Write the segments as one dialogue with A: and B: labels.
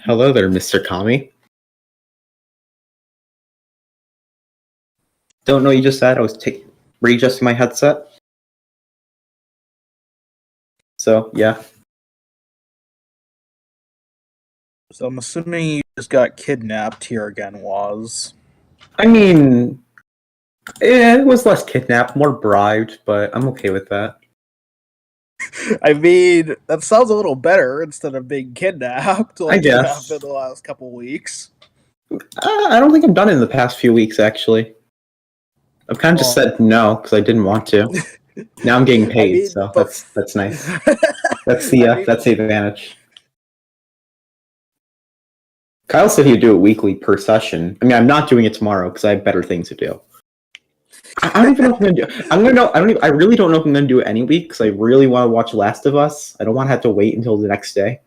A: Hello there, Mr. Kami. Don't know what you just said. I was readjusting my headset. So, yeah.
B: So I'm assuming you just got kidnapped here again, Waz.
A: I mean, it was less kidnapped, more bribed, but I'm okay with that.
B: I mean, that sounds a little better instead of being kidnapped like you
A: guess.
B: have been the last couple weeks.
A: I don't think I've done it in the past few weeks, actually. I've kind of just said no because I didn't want to. Now I'm getting paid, so that's nice. That's the advantage. Kyle said he'd do it weekly per session. I mean, I'm not doing it tomorrow because I have better things to do. I don't even know if I'm gonna do it. I really don't know if I'm gonna do it any week because I really want to watch Last of Us. I don't want to have to wait until the next day.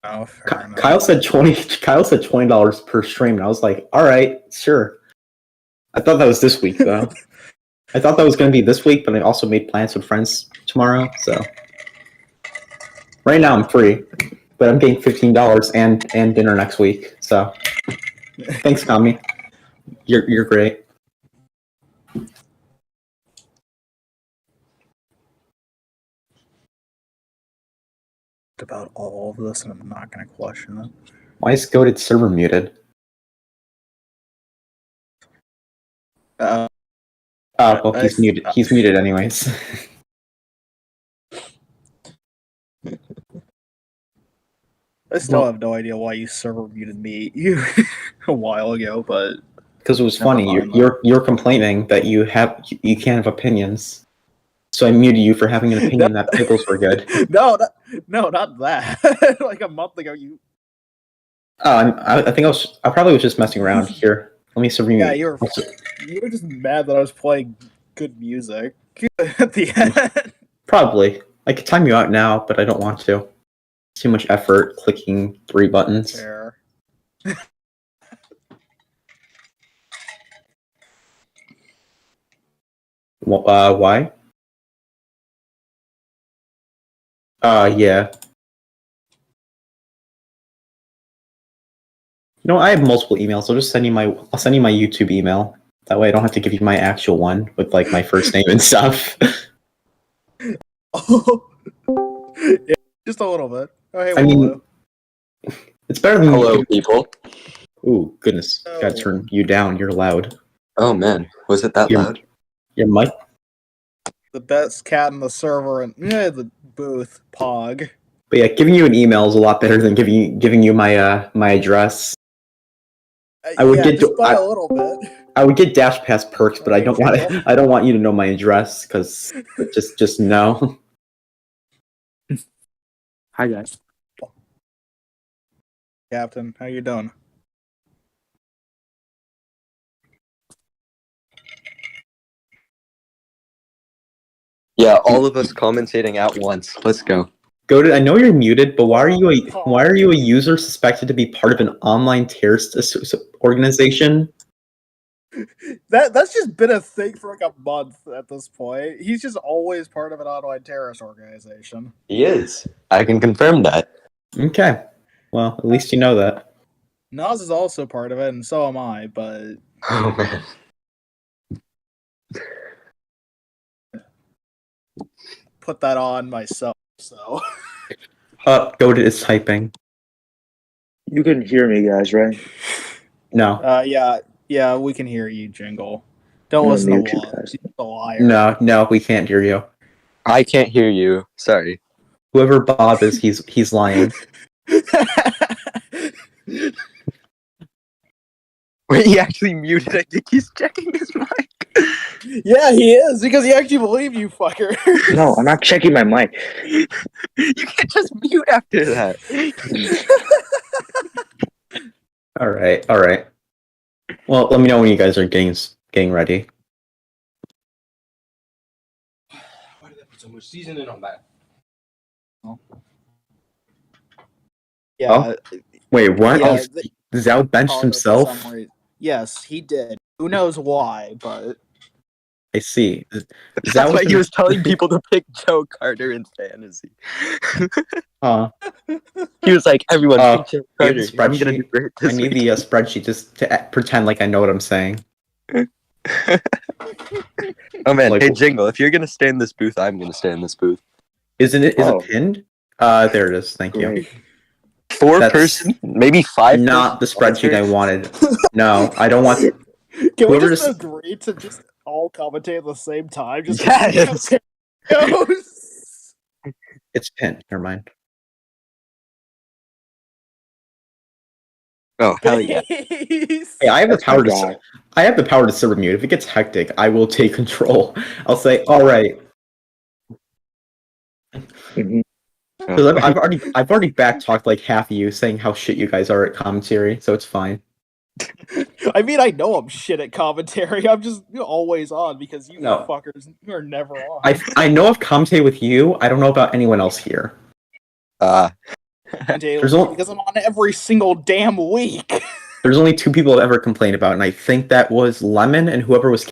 B: Oh, fair enough.
A: Kyle said $20 per stream, and I was like, all right, sure. I thought that was this week though. I thought that was gonna be this week, but I also made plans with friends tomorrow, so right now I'm free. But I'm getting $15 and dinner next week. So thanks, Kami. You're great.
B: About all of this, and I'm not going to question it.
A: Why is Goated server muted? Oh, well, he's muted. He's muted anyways.
B: I still have no idea why you server muted me a while ago, but
A: because it was funny. You're complaining that you can't have opinions, so I muted you for having an opinion that pickles were good.
B: No, not that. Like a month ago, you.
A: I think I probably was just messing around here. Let me serve you.
B: Yeah, you were just mad that I was playing good music at the end.
A: Probably. I could time you out now, but I don't want to. Too much effort clicking 3 buttons.
B: Fair.
A: Why? Yeah. You know, I have multiple emails. I'll send you my YouTube email. That way I don't have to give you my actual one with like my first name and stuff.
B: Oh. Yeah, just a little bit. Oh, hey,
A: I mean, it's better than
C: hello, people.
A: Ooh, goodness. Gotta turn you down. You're loud.
C: Oh, man. Was it that loud?
A: Your mic?
B: The best cat in the server and the booth, Pog.
A: But yeah, giving you an email is a lot better than giving you my my address. I would get
B: by a little bit.
A: I would get Dash Pass perks, but I don't want you to know my address because just no.
D: Hi guys.
B: Captain, how you doing?
C: Yeah, all of us commentating at once. Let's go.
A: Goated, I know you're muted, but why are you a user suspected to be part of an online terrorist organization?
B: That's just been a thing for like a month at this point. He's just always part of an online terrorist organization.
C: He is. I can confirm that.
A: Okay. Well, at least you know that.
B: Nas is also part of it, and so am I, but...
C: Oh, man.
B: Put that on myself, so...
A: Goated is typing.
D: You can hear me, guys, right?
A: No.
B: Yeah, we can hear you, Jingle. Don't listen to Waz. He's a liar.
A: No, we can't hear you.
C: I can't hear you. Sorry.
A: Whoever Bob is, he's lying.
C: Wait, he actually muted. I think he's checking his mic.
B: Yeah, he is, because he actually believed you, fucker.
D: No, I'm not checking my mic.
C: You can't just mute after that.
A: All right. Well, let me know when you guys are getting ready.
E: Why did I put so much seasoning on that?
B: Yeah.
A: Oh? Wait, what?
B: Yeah,
A: Zhao benched himself?
B: Yes, he did. Who knows why, but...
A: I see. Is
C: That's
A: that
C: why
A: what
C: he was telling people to pick Joe Carter in fantasy. He was like, everyone pick Joe
A: we have
C: Carter.
A: the
C: I'm gonna do
A: spreadsheet.
C: great
A: I
C: this
A: need
C: week.
A: the spreadsheet just to pretend like I know what I'm saying.
C: Oh man,
A: Like,
C: hey Jingle, if you're gonna stay in this booth, I'm gonna stay in this booth.
A: Is
D: Oh.
A: it pinned? There it is. Thank you.
D: Great.
C: Four
A: That's
C: person, maybe five.
A: Not the spreadsheet I wanted. No, I don't want.
B: Can we
A: Whoever
B: just
A: just-
B: agree to just all commentate at the same time? Just
C: Yes.
B: to see how it goes?
A: It's pinned. Never mind.
C: Oh hell yeah!
B: Base.
A: Hey, I have the
D: That's my
A: power to.
D: guy.
A: I have the power to server mute. If it gets hectic, I will take control. I'll say, "All right,"
D: Mhm.
A: because I've already backtalked like half of you, saying how shit you guys are at commentary, so it's fine.
B: I mean, I know I'm shit at commentary. I'm just always on because you
A: No.
B: fuckers are never on.
A: I know I've commentated with you. I don't know about anyone else here.
B: Commentate
A: only-
B: because I'm on every single damn week.
A: There's only 2 people I've ever complained about, and I think that was Lemon and whoever was.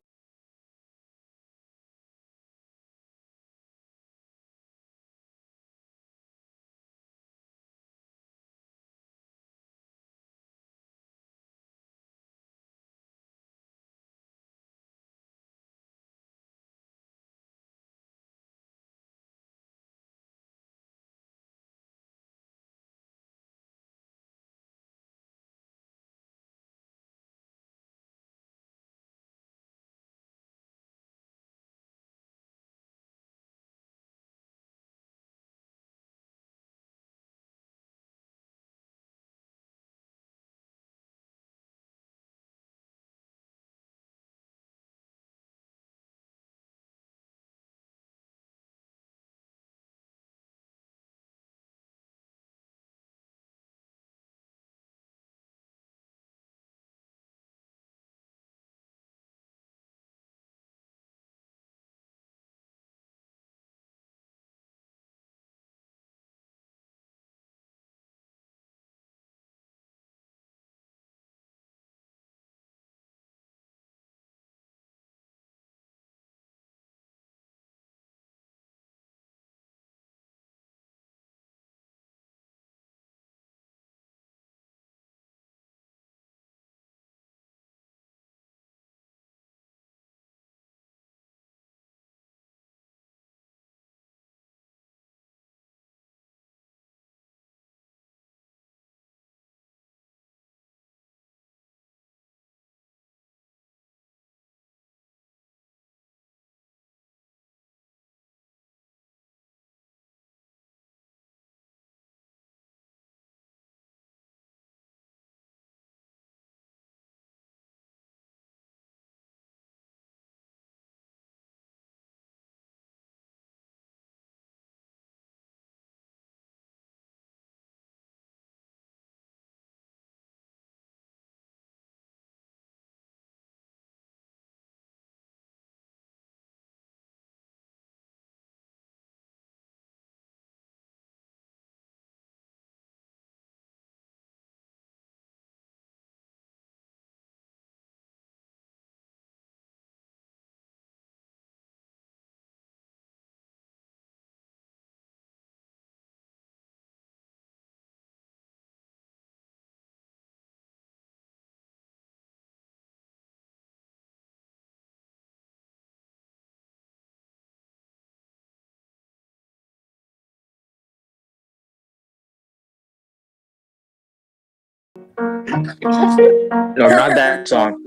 D: No, not that song.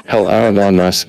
F: Hell, I don't know unless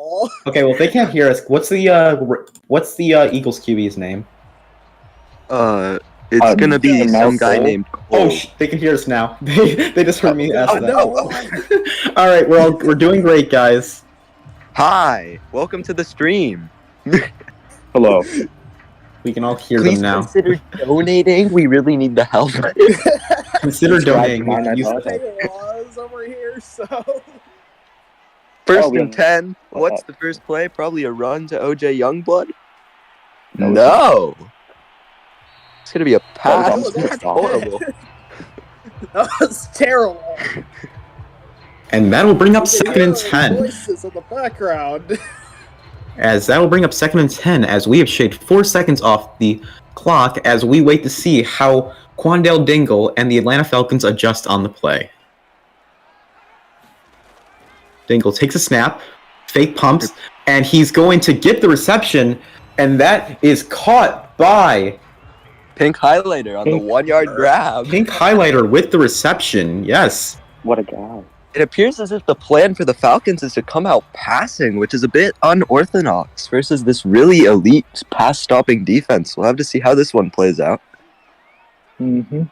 B: terrible.
A: Okay, well if they can't hear us, what's the Eagles QB's name?
C: It's gonna be
B: no.
C: some guy named
A: Oh,
C: Cole.
A: they can hear us now. They just heard me ask
B: Oh,
A: that.
B: no.
A: All right, we're doing great, guys.
C: Hi, welcome to the stream.
D: Hello.
A: We can all hear
C: Please
A: them now.
C: consider donating. We really need the help.
A: Consider donating.
D: Subscribe to my
A: Use
D: network.
A: the-
B: Laws over here, so
C: First
D: we
C: and
D: have-
C: 10.
D: what's
C: What's
D: up?
C: the first play? Probably a run to OJ Youngblood.
D: No.
C: No. It's gonna be a pass.
D: was
B: almost
C: That's
B: bad.
C: horrible.
B: that was terrible.
A: And that'll bring up
B: You can
A: second and
B: hear
A: 10.
B: Voices in the background.
A: As that will bring up second and 10 as we have shaved 4 seconds off the clock as we wait to see how Quandale Dingle and the Atlanta Falcons adjust on the play. Dingle takes a snap, fake pumps, and he's going to get the reception, and that is caught by
C: Pink highlighter on the 1 yard grab.
A: Pink Highlighter with the reception. Yes.
D: What a guy.
C: It appears as if the plan for the Falcons is to come out passing, which is a bit unorthodox versus this really elite pass-stopping defense. We'll have to see how this one plays out.
D: Mm-hmm.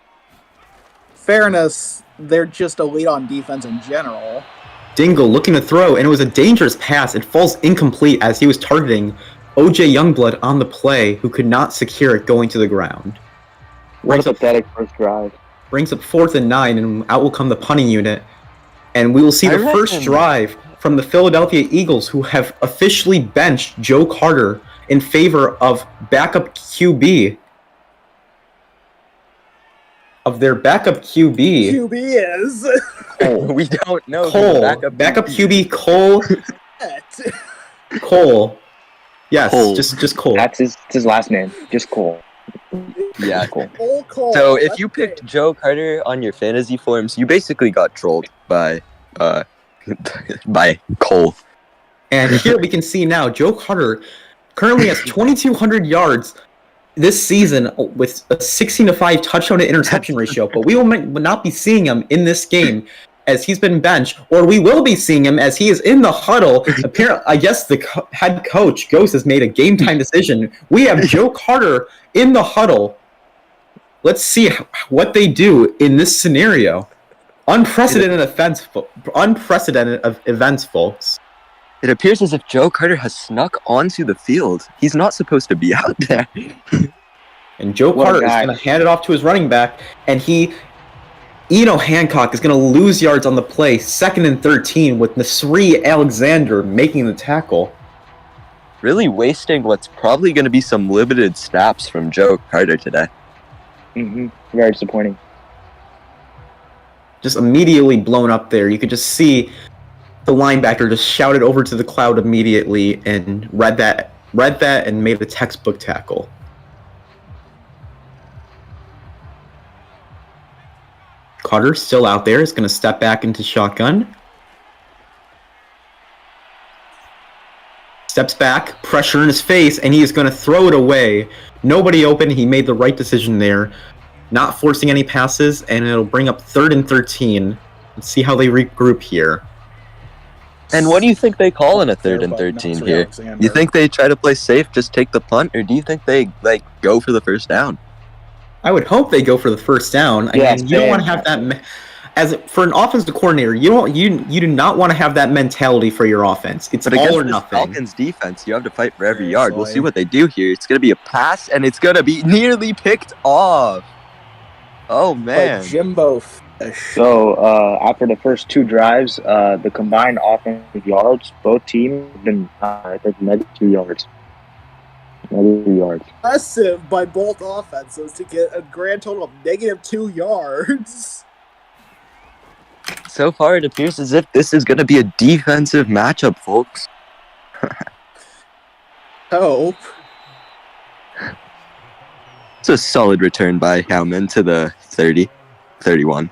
B: Fairness, they're just elite on defense in general.
A: Dingle looking to throw, and it was a dangerous pass. It falls incomplete as he was targeting OJ Youngblood on the play, who could not secure it going to the ground.
D: What a pathetic first drive.
A: Brings up 4th and 9, and out will come the punting unit. And we will see
C: I
A: the first
C: reckon-
A: drive from the Philadelphia Eagles, who have officially benched Joe Carter in favor of backup QB. Of their backup QB.
B: QB is.
C: We don't know. who
A: Cole.
C: the
A: Backup QB Cole.
B: It.
A: Cole. Yes,
C: Cole.
A: just Cole.
D: That's his last name. Just Cole.
C: Yeah.
D: Cole.
B: Old Cole.
C: So if
B: that's
C: you picked
B: great.
C: Joe Carter on your fantasy forms, you basically got trolled by by Cole.
A: And here we can see now Joe Carter currently has 2,200 yards this season with a 16-5 touchdown to interception ratio. But we will not be seeing him in this game as he's been benched, or we will be seeing him as he is in the huddle. Apparently, I guess the head coach Ghost has made a game time decision. We have Joe Carter in the huddle. Let's see what they do in this scenario. Unprecedented events, folks.
C: It appears as if Joe Carter has snuck onto the field. He's not supposed to be out there.
A: And Joe
D: What a
A: Carter is
D: guy.
A: going to hand it off to his running back, and Eno Hancock is going to lose yards on the play, 2nd and 13, with Nasri Alexander making the tackle.
C: Really wasting what's probably going to be some limited snaps from Joe Carter today.
D: Mm-hmm. Very disappointing.
A: Just immediately blown up there. You could just see the linebacker just shouted over to the cloud immediately and read that and made a textbook tackle. Carter still out there, is going to step back into shotgun. Steps back, pressure in his face, and he is going to throw it away. Nobody open. He made the right decision there. Not forcing any passes, and it'll bring up 3rd and 13. Let's see how they regroup here.
C: And what do you think they call in a 3rd
B: Care
C: and
B: about
C: 13
B: Nasri
C: here?
B: Alexander.
C: You think they try to play safe, just take the punt, or do you think they go for the first down?
A: I would hope they go for the first down.
D: Yeah,
A: I mean, you don't
D: same.
A: want to have that. For an offensive coordinator, you do not want to have that mentality for your offense. It's
C: But
A: all
C: against
A: or
C: this
A: nothing.
C: Falcons defense, you have to fight for every yard. We'll see
B: Seriously.
C: what they do here. It's going to be a pass, and it's going to be nearly picked off. Oh, man.
B: Like Jimbo Fish.
D: So after the first two drives, the combined offensive yards, both teams have been I think -2 yards. -2 yards.
B: Impressive by both offenses to get a grand total of -2 yards.
C: So far, it appears as if this is going to be a defensive matchup, folks.
B: Hope.
C: It's a solid return by Howman to the 31.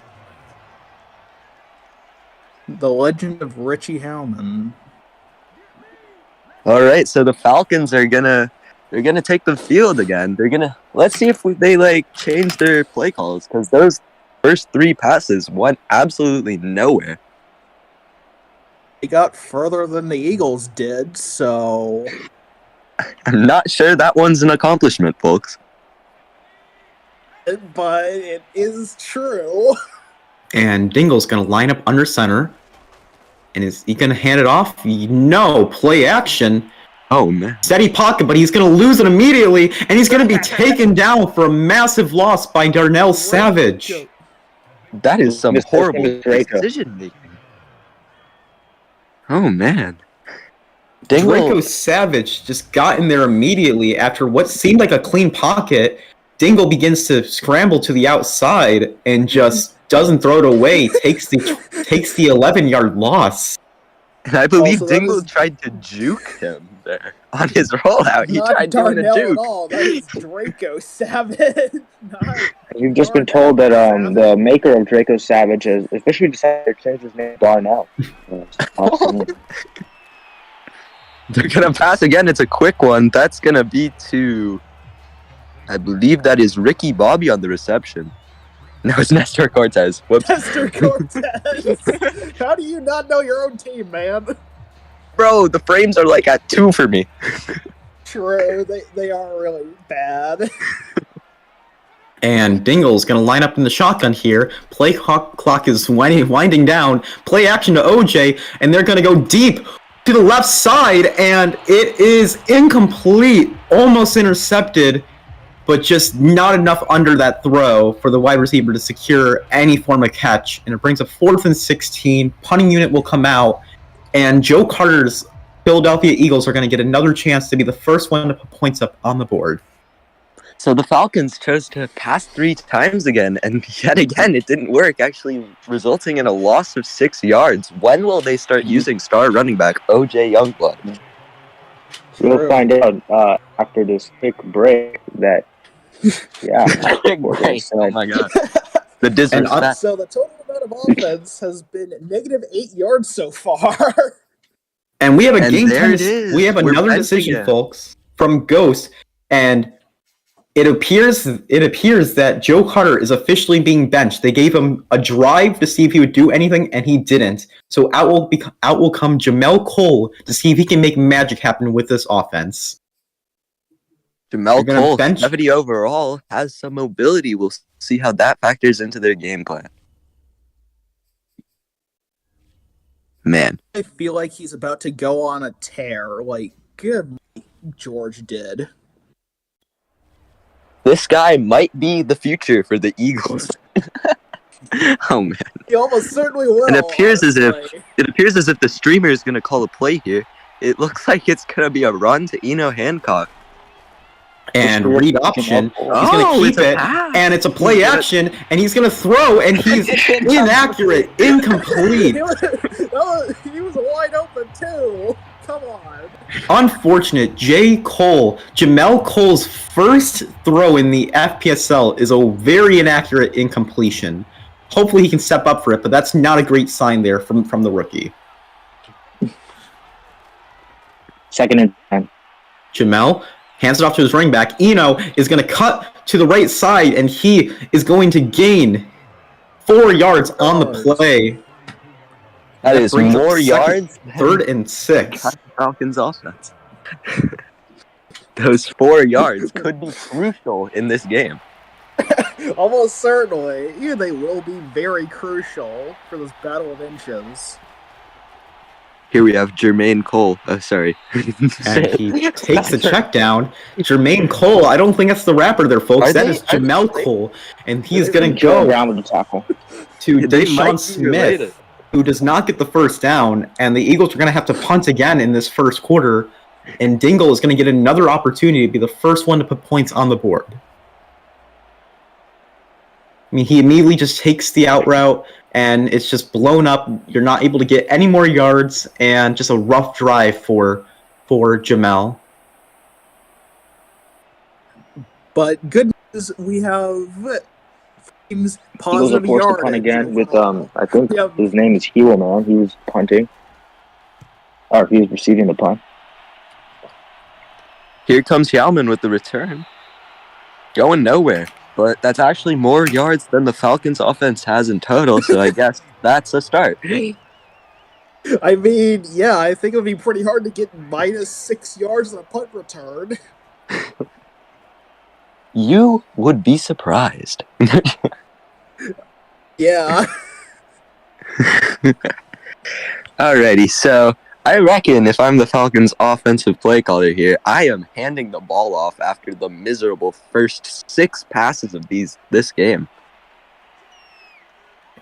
B: The legend of Richie Howman.
C: All right, so the Falcons are they're gonna take the field again. Let's see if they change their play calls, because those first 3 passes went absolutely nowhere.
B: They got further than the Eagles did, so
C: I'm not sure that one's an accomplishment, folks.
B: but it is true.
A: And Dingle's going to line up under center. And is he going to hand it off? No, play action.
C: Oh, man.
A: Steady pocket, but he's going to lose it immediately. And he's going to be taken down for a massive loss by Darnell Savage.
C: That is some
D: Mr.
C: horrible
D: Draco.
C: decision making. Oh, man.
A: Draco Savage just got in there immediately after what seemed like a clean pocket. Dingle begins to scramble to the outside and just doesn't throw it away, takes the 11-yard loss.
C: And I believe
B: Also, that
C: Dingle
B: is-
C: tried to juke him there on his rollout. He
B: Not
C: tried doing a
B: Darnell
C: juke.
B: at all. That is Draco Savage. Not
D: You've just been told that the maker of Draco Savage has officially decided to change his name to Darnell.
C: They're going to pass again. It's a quick one. That's going to be to, I believe that is Ricky Bobby on the reception. No, it's Nestor Cortez. Whoops.
B: Nestor Cortez. How do you not know your own team, man?
C: Bro, the frames are like at 2 for me.
B: True, they are really bad.
A: And Dingle's going to line up in the shotgun here. Play clock is winding down. Play action to OJ, and they're going to go deep to the left side, and it is incomplete. Almost intercepted, but just not enough under that throw for the wide receiver to secure any form of catch. And it brings a 4th and 16. Punting unit will come out, and Joe Carter's Philadelphia Eagles are going to get another chance to be the first one to put points up on the board.
C: So the Falcons chose to pass 3 times again, and yet again it didn't work, actually resulting in a loss of 6 yards. When will they start using star running back OJ Youngblood?
D: We'll find out after this quick break that, yeah.
C: Oh my god. The disrespect.
B: So the total amount of offense has been negative 8 yards so far.
A: And we have a
C: And
A: game
C: there
A: time.
C: it is.
A: We have
C: We're
A: another
C: benching
A: decision,
C: it.
A: folks, from Ghost, and it appears that Joe Carter is officially being benched. They gave him a drive to see if he would do anything, and he didn't. So out will come Jamel Cole to see if he can make magic happen with this offense.
C: Jamel
A: They're gonna
C: Cole,
A: bench-
C: 70 overall, has some mobility. We'll see how that factors into their game plan. Man.
B: I feel like he's about to go on a tear, like good George did.
C: This guy might be the future for the Eagles. Oh man.
B: He almost certainly will.
C: It appears as if
B: honestly.
C: the streamer is gonna call a play here. It looks like it's gonna be a run to Eno Hancock.
A: And read option. He's
C: Oh,
A: going to
C: it's
A: keep
C: a
A: it,
C: pass.
A: and it's a play
C: He's gonna-
A: action, and he's going to throw, and he's inaccurate, incomplete.
B: he was wide open too. Come on.
A: Unfortunate. Jamel Cole's first throw in the FPSL is a very inaccurate incompletion. Hopefully he can step up for it, but that's not a great sign there from the rookie.
D: 2nd and 10.
A: Jamel hands it off to his running back. Eno is going to cut to the right side, and he is going to gain 4 yards on the play.
C: That is
A: brings up
C: more
A: second-
C: yards than
A: 3rd and 6.
C: the Falcons offense. Those 4 yards could be crucial in this game.
B: Almost certainly. Yeah, they will be very crucial for this battle of inches.
C: Here we have Jermaine Cole. Oh, sorry.
A: And he takes the check down. Jermaine Cole, I don't think that's the rapper there, folks.
C: Are
A: That
C: they-
A: is Jamel Cole. And he's going to
D: Joe
A: go
D: Brown with the tackle.
A: to
C: They might
A: Deshaun
C: be
A: Smith,
C: related.
A: who does not get the first down. And the Eagles are going to have to punt again in this first quarter. And Dingle is going to get another opportunity to be the first one to put points on the board. I mean, he immediately just takes the out route, and it's just blown up. You're not able to get any more yards, and just a rough drive for Jamel.
B: But good news, we have teams
D: Eagles are
B: positive
D: forced to
B: yardage.
D: punt again with,
B: overall.
D: I think
B: Yep.
D: his name is Hewell, man. He was punting. Or he was receiving the punt.
C: Here comes Yalman with the return. Going nowhere. But that's actually more yards than the Falcons offense has in total, so I guess that's a start.
B: I mean, yeah, I think it would be pretty hard to get -6 yards on a punt return.
C: You would be surprised.
B: Yeah.
C: Alrighty, so I reckon if I'm the Falcons' offensive play caller here, I am handing the ball off after the miserable first 6 passes of this game.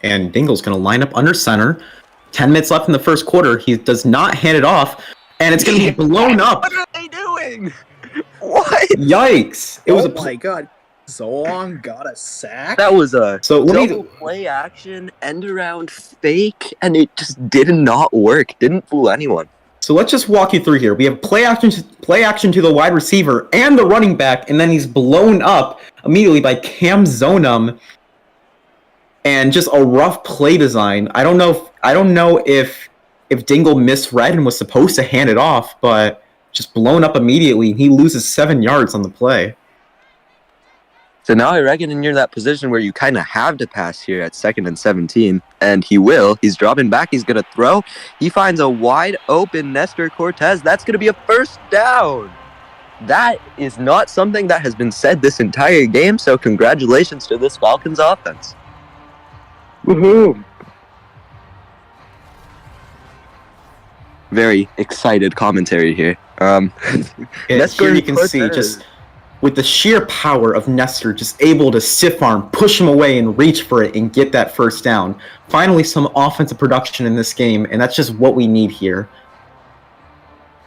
A: And Dingle's going to line up under center. 10 minutes left in the first quarter. He does not hand it off, and it's going to be blown up.
C: What are they doing? What?
A: Yikes! It was
B: oh my god. Zolang got a sack?
C: That was a
A: So let me-
C: double play action, end around fake, and it just did not work. Didn't fool anyone.
A: So let's just walk you through here. We have play action to the wide receiver and the running back, and then he's blown up immediately by Cam Zonum. And just a rough play design. I don't know if Dingle misread and was supposed to hand it off, but just blown up immediately. He loses 7 yards on the play.
C: So now I reckon you're in that position where you kind of have to pass here at 2nd and 17, and he will. He's dropping back. He's going to throw. He finds a wide open Nestor Cortez. That's going to be a first down. That is not something that has been said this entire game, so congratulations to this Falcons offense.
D: Woohoo!
C: Very excited commentary here.
A: And
C: Nestor
A: here you can see
C: Cortez.
A: just with the sheer power of Nestor, just able to stiff arm, push him away, and reach for it and get that first down. Finally, some offensive production in this game, and that's just what we need here.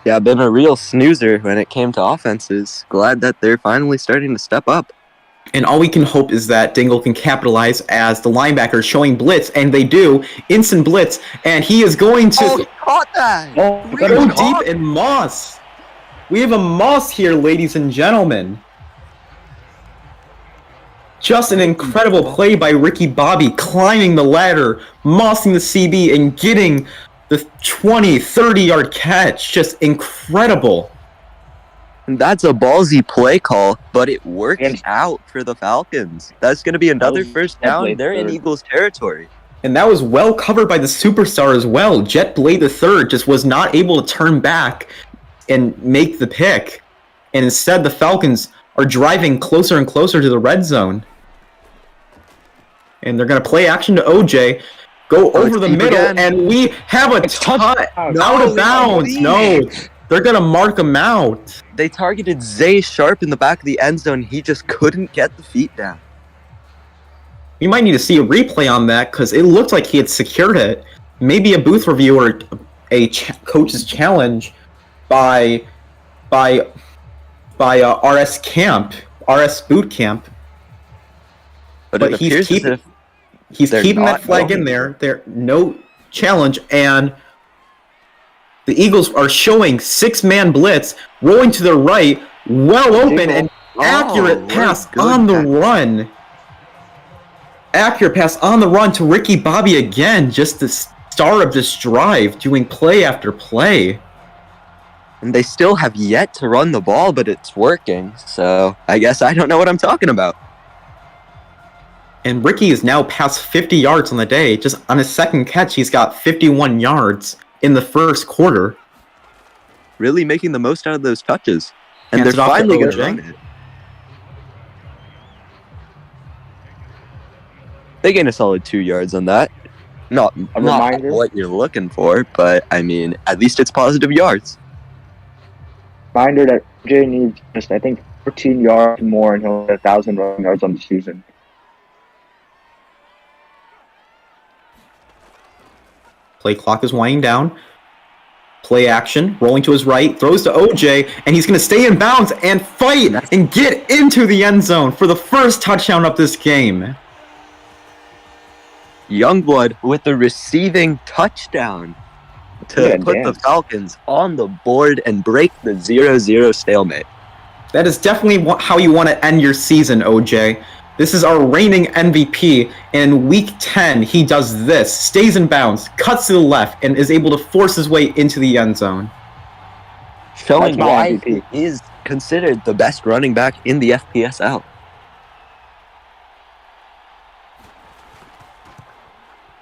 C: Yeah, been a real snoozer when it came to offenses. Glad that they're finally starting to step up.
A: And all we can hope is that Dingle can capitalize as the linebacker showing blitz, and they do. Instant blitz, and he is going to
C: he caught that!
D: Oh,
A: go deep in Moss. We have a Moss here, ladies and gentlemen. Just an incredible play by Ricky Bobby, climbing the ladder, mossing the CB, and getting the 20, 30-yard catch. Just incredible.
C: And that's a ballsy play call, but it worked
D: And-
C: out for the Falcons. That's going to be another
D: was
C: first down.
D: definitely
C: They're in
D: third.
C: Eagles territory.
A: And that was well covered by the superstar as well. Jet Blade III just was not able to turn back and make the pick. And instead, the Falcons are driving closer and closer to the red zone. And they're going to play action to OJ, go
C: Oh,
A: over
C: it's
A: the
C: deep
A: middle,
C: again.
A: and we have a touchdown out of bounds. No, they're going to mark him out.
C: They targeted Zay Sharp in the back of the end zone. He just couldn't get the feet down.
A: We might need to see a replay on that because it looked like he had secured it. Maybe a booth review or a coach's challenge by RS boot camp.
C: But
A: But
C: it
A: he's
C: appears as
A: keeping-
C: if
A: He's
C: They're
A: keeping
C: not
A: that flag in
C: going
A: there. There no challenge, and the Eagles are showing 6-man blitz, rolling to the right, well open, and accurate
C: what a
A: pass
C: good
A: on the
C: pass.
A: run. Accurate pass on the run to Ricky Bobby again, just the star of this drive, doing play after play.
C: And they still have yet to run the ball, but it's working. So I guess I don't know what I'm talking about.
A: And Ricky is now past 50 yards on the day. Just on his second catch, he's got 51 yards in the first quarter.
C: Really making the most out of those touches. And
A: Hands
C: they're
A: it off to
C: finally going to
A: OJ.
C: run it. They gain a solid 2 yards on that. Not
D: reminder.
C: what you're looking for, but I mean, at least it's positive yards.
D: Reminder that Jay needs just, I think, 14 yards more and he'll get 1,000 rushing yards on the season.
A: Play clock is winding down. Play action, rolling to his right, throws to OJ, and he's going to stay in bounds and fight and get into the end zone for the first touchdown of this game.
C: Youngblood with the receiving touchdown to
D: Yeah,
C: put the
D: dance.
C: Falcons on the board and break the 0-0 stalemate.
A: That is definitely how you want to end your season, OJ. This is our reigning MVP, and in Week 10, he does this, stays in bounds, cuts to the left, and is able to force his way into the end zone.
C: Showing
D: That's my
C: why
D: MVP.
C: he is considered the best running back in the FPSL.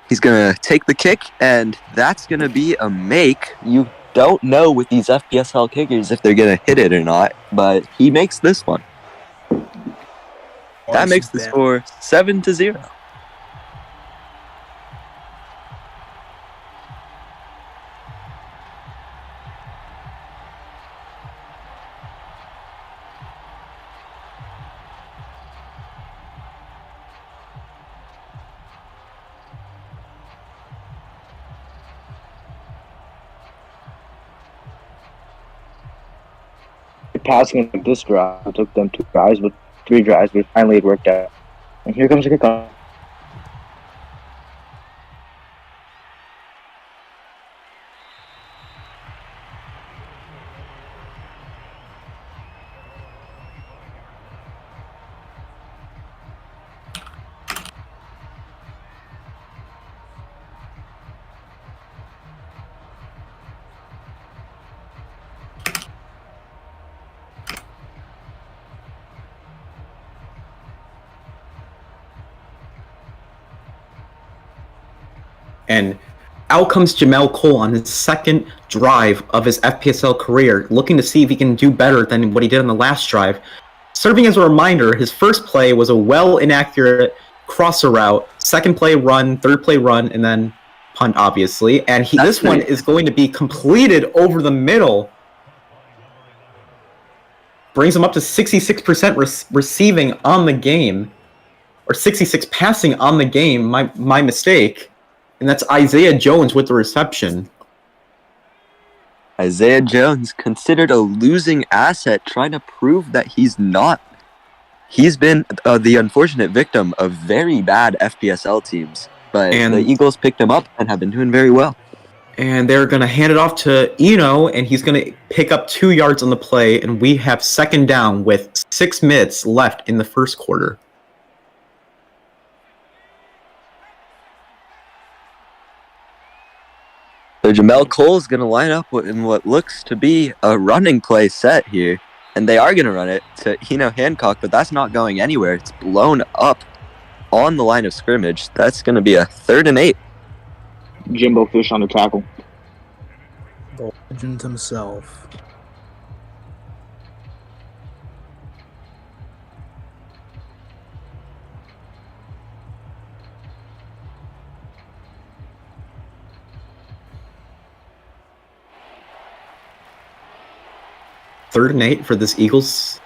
C: He's going to take the kick, and that's going to be a make. You don't know with these FPSL kickers if they're going to hit it or not, but he makes this one. That makes the score 7-0.
D: Passing him this drive, it took them 2 drives, but 3 drives, but finally it worked out. And here comes the kickoff.
A: And out comes Jamel Cole on his second drive of his FPSL career, looking to see if he can do better than what he did on the last drive. Serving as a reminder, his first play was a inaccurate crosser route, second play run, third play run, and then punt, obviously. And this one is going to be completed over the middle. Brings him up to 66% receiving on the game, or 66 passing on the game, my mistake. And that's Isaiah Jones with the reception.
C: Isaiah Jones, considered a losing asset, trying to prove that he's not. He's been the unfortunate victim of very bad FPSL teams. But the Eagles picked him up and have been doing very well.
A: And they're going to hand it off to Eno, and he's going to pick up 2 yards on the play. And we have second down with 6 minutes left in the first quarter.
C: So Jamel Cole is going to line up in what looks to be a running play set here. And they are going to run it to Eno Hancock, but that's not going anywhere. It's blown up on the line of scrimmage. That's going to be a 3rd and 8.
D: Jimbo Fish on the tackle.
B: The legend himself.
A: Third and 8 for this Eagles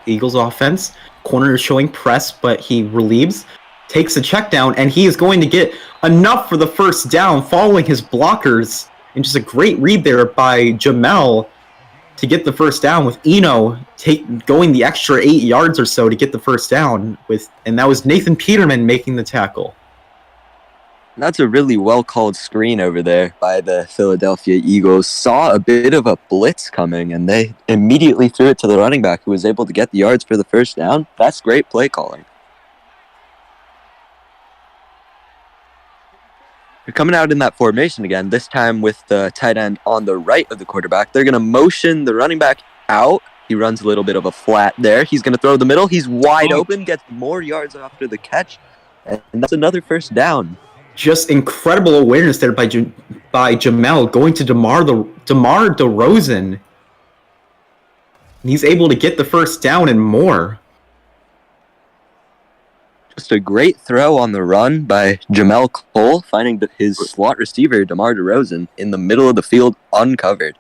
A: offense. Corner is showing press, but he relieves, takes the check down, and he is going to get enough for the first down following his blockers. And just a great read there by Jamel to get the first down, with Eno going the extra 8 yards or so to get the first down, and that was Nathan Peterman making the tackle.
C: That's a really well-called screen over there by the Philadelphia Eagles. Saw a bit of a blitz coming, and they immediately threw it to the running back, who was able to get the yards for the first down. That's great play calling. They're coming out in that formation again, this time with the tight end on the right of the quarterback. They're going to motion the running back out. He runs a little bit of a flat there. He's going to throw the middle. He's wide open, gets more yards after the catch, and that's another first down.
A: Just incredible awareness there by Jamel, going to DeMar DeRozan. And he's able to get the first down and more.
C: Just a great throw on the run by Jamel Cole, finding his slot receiver, DeMar DeRozan, in the middle of the field, uncovered.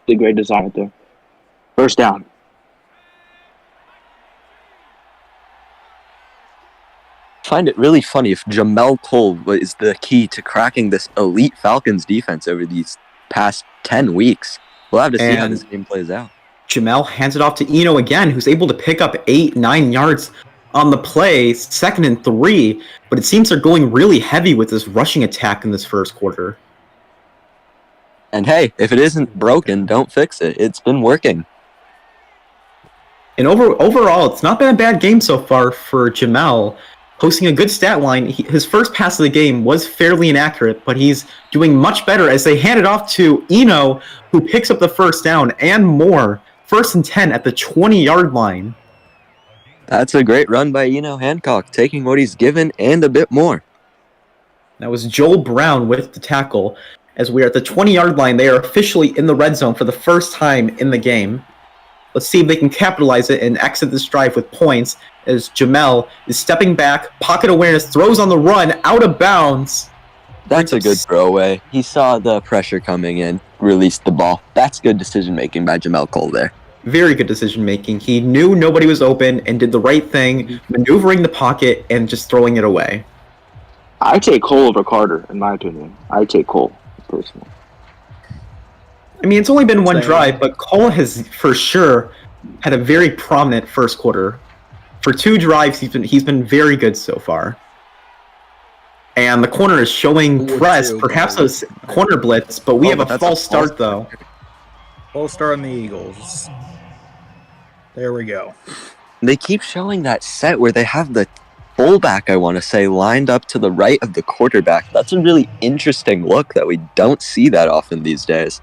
D: The great design right there. First down.
C: Find it really funny if Jamel Cole was the key to cracking this elite Falcons defense over these past 10 weeks. We'll have to see how this game plays out.
A: Jamel hands it off to Eno again, who's able to pick up 8-9 yards on the play, 2nd and 3, but it seems they're going really heavy with this rushing attack in this first quarter.
C: And hey, if it isn't broken, don't fix it. It's been working.
A: And overall, it's not been a bad game so far for Jamel. Posting a good stat line. His first pass of the game was fairly inaccurate, but he's doing much better as they hand it off to Eno, who picks up the first down and more. 1st and 10 at the 20-yard line.
C: That's a great run by Eno Hancock, taking what he's given and a bit more.
A: That was Joel Brown with the tackle. As we are at the 20-yard line, they are officially in the red zone for the first time in the game. Let's see if they can capitalize it and exit this drive with points as Jamel is stepping back, pocket awareness, throws on the run, out of bounds.
C: That's a good throwaway. He saw the pressure coming in, released the ball. That's good decision-making by Jamel Cole there.
A: Very good decision-making. He knew nobody was open and did the right thing, maneuvering the pocket and just throwing it away.
D: I take Cole over Carter, in my opinion. I take Cole, personally.
A: I mean, it's only been one drive, but Cole has, for sure, had a very prominent first quarter. For 2 drives, he's been very good so far. And the corner is showing press, perhaps a corner blitz, but we have a false start, though.
B: False start on the Eagles. There we go.
C: They keep showing that set where they have the fullback, I want to say, lined up to the right of the quarterback. That's a really interesting look that we don't see that often these days.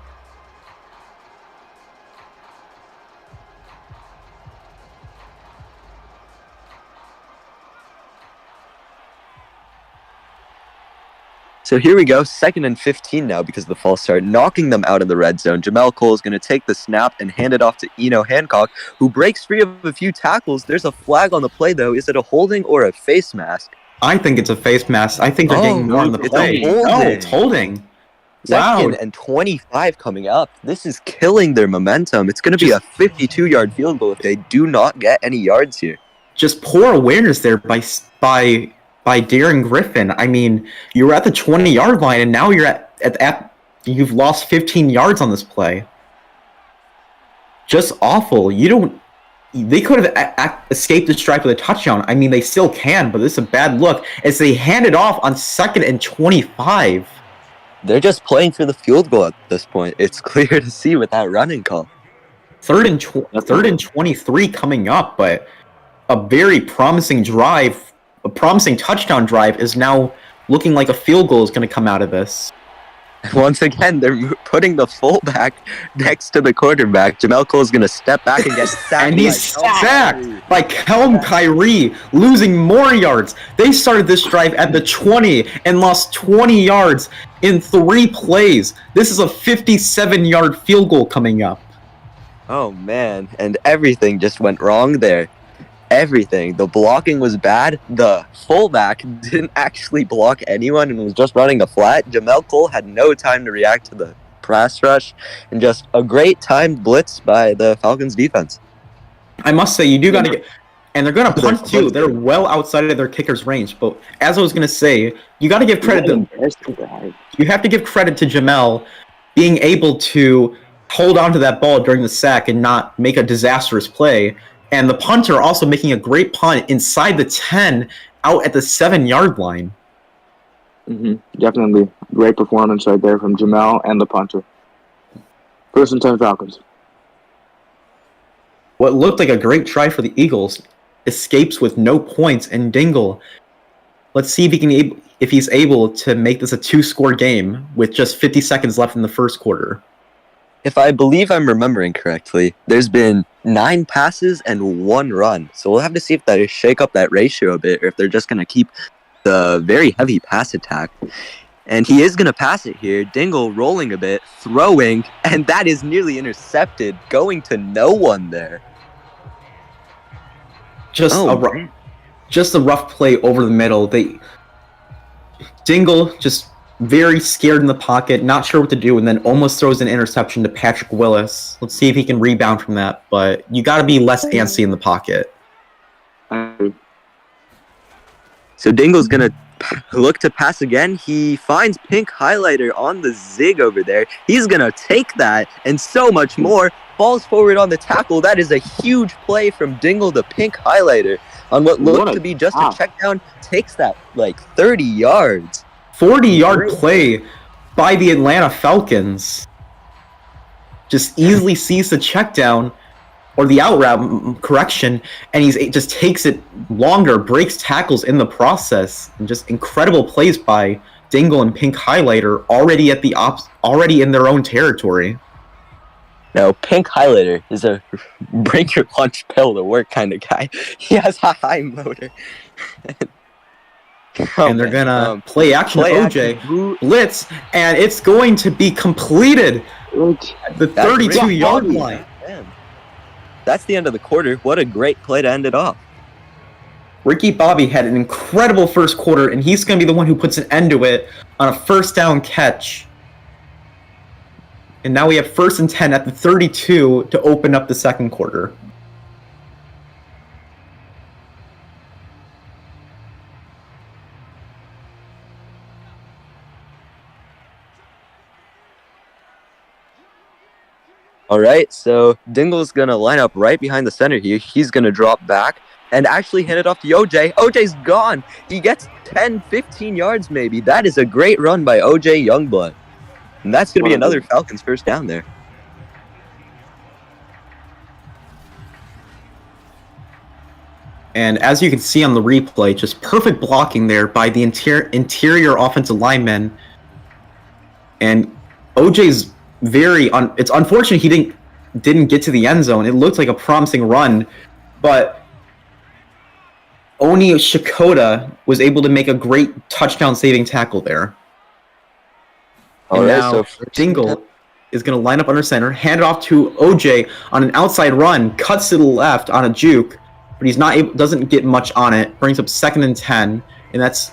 C: So here we go, 2nd and 15 now because of the false start, knocking them out of the red zone. Jamel Cole is going to take the snap and hand it off to Eno Hancock, who breaks free of a few tackles. There's a flag on the play, though. Is it a holding or a face mask?
A: I think it's a face mask. I think they're getting more on the play.
C: No,
A: it's holding.
C: 2nd and 25 coming up. This is killing their momentum. It's going to be a 52-yard field goal if they do not get any yards here.
A: Just poor awareness there by Darren Griffin. I mean, you were at the 20-yard line, and now you're at you've lost 15 yards on this play. Just awful. They could have escaped this drive with a touchdown. I mean, they still can, but this is a bad look as they hand it off on 2nd and 25.
C: They're just playing for the field goal at this point. It's clear to see with that running call.
A: 3rd and 23 coming up, but a very promising drive. A promising touchdown drive is now looking like a field goal is going to come out of this.
C: Once again, they're putting the fullback next to the quarterback. Jamel Cole is going to step back and get sacked.
A: And he's sacked by Kelm Kyrie, losing more yards. They started this drive at the 20 and lost 20 yards in 3 plays. This is a 57-yard field goal coming up.
C: Oh, man. And everything just went wrong there. Everything. The blocking was bad. The fullback didn't actually block anyone and was just running a flat. Jamel Cole had no time to react to the pass rush, and just a great timed blitz by the Falcons defense.
A: I must say, you do got to get... And they're going to punt, too. They're well outside of their kicker's range. But as I was going to say, you got to give credit to... You have to give credit to Jamel being able to hold on to that ball during the sack and not make a disastrous play. And the punter also making a great punt inside the 10 out at the 7-yard line.
D: Definitely. Great performance right there from Jamel and the punter. 1st and 10 Falcons.
A: What looked like a great try for the Eagles escapes with no points, and Dingle. Let's see if he's able to make this a 2-score game with just 50 seconds left in the first quarter.
C: If I believe I'm remembering correctly, there's been 9 passes and 1 run. So we'll have to see if they shake up that ratio a bit, or if they're just going to keep the very heavy pass attack. And he is going to pass it here. Dingle rolling a bit, throwing, and that is nearly intercepted, going to no one there.
A: Just a rough play over the middle. Dingle just very scared in the pocket, not sure what to do, and then almost throws an interception to Patrick Willis. Let's see if he can rebound from that, but you got to be less antsy in the pocket.
C: So Dingle's going to look to pass again. He finds Pink Highlighter on the zig over there. He's going to take that and so much more. Falls forward on the tackle. That is a huge play from Dingle to Pink Highlighter on what looked to be just a check down. Takes that like 30 yards.
A: 40-yard play by the Atlanta Falcons. Just easily sees the check down, or the out route, correction, and he just takes it longer, breaks tackles in the process, and just incredible plays by Dingle and Pink Highlighter already in their own territory.
C: No, Pink Highlighter is a bring your lunch pill to work kind of guy. He has a high motor.
A: and they're gonna play action to OJ, blitz, and it's going to be completed at the 32-yard line.
C: Man. That's the end of the quarter. What a great play to end it off.
A: Ricky Bobby had an incredible first quarter, and he's going to be the one who puts an end to it on a first down catch. And now we have 1st and 10 at the 32 to open up the second quarter.
C: All right, so Dingle's going to line up right behind the center here. He's going to drop back and actually hand it off to OJ. OJ's gone. He gets 10, 15 yards maybe. That is a great run by OJ Youngblood. And that's going to be another Falcons first down there.
A: And as you can see on the replay, just perfect blocking there by the interior offensive linemen. And OJ's it's unfortunate he didn't get to the end zone. It looked like a promising run, but Oni Shikoda was able to make a great touchdown-saving tackle there. And now Dingle is going to line up under center, hand it off to OJ on an outside run, cuts to the left on a juke, but he's not doesn't get much on it. Brings up 2nd and 10, and that's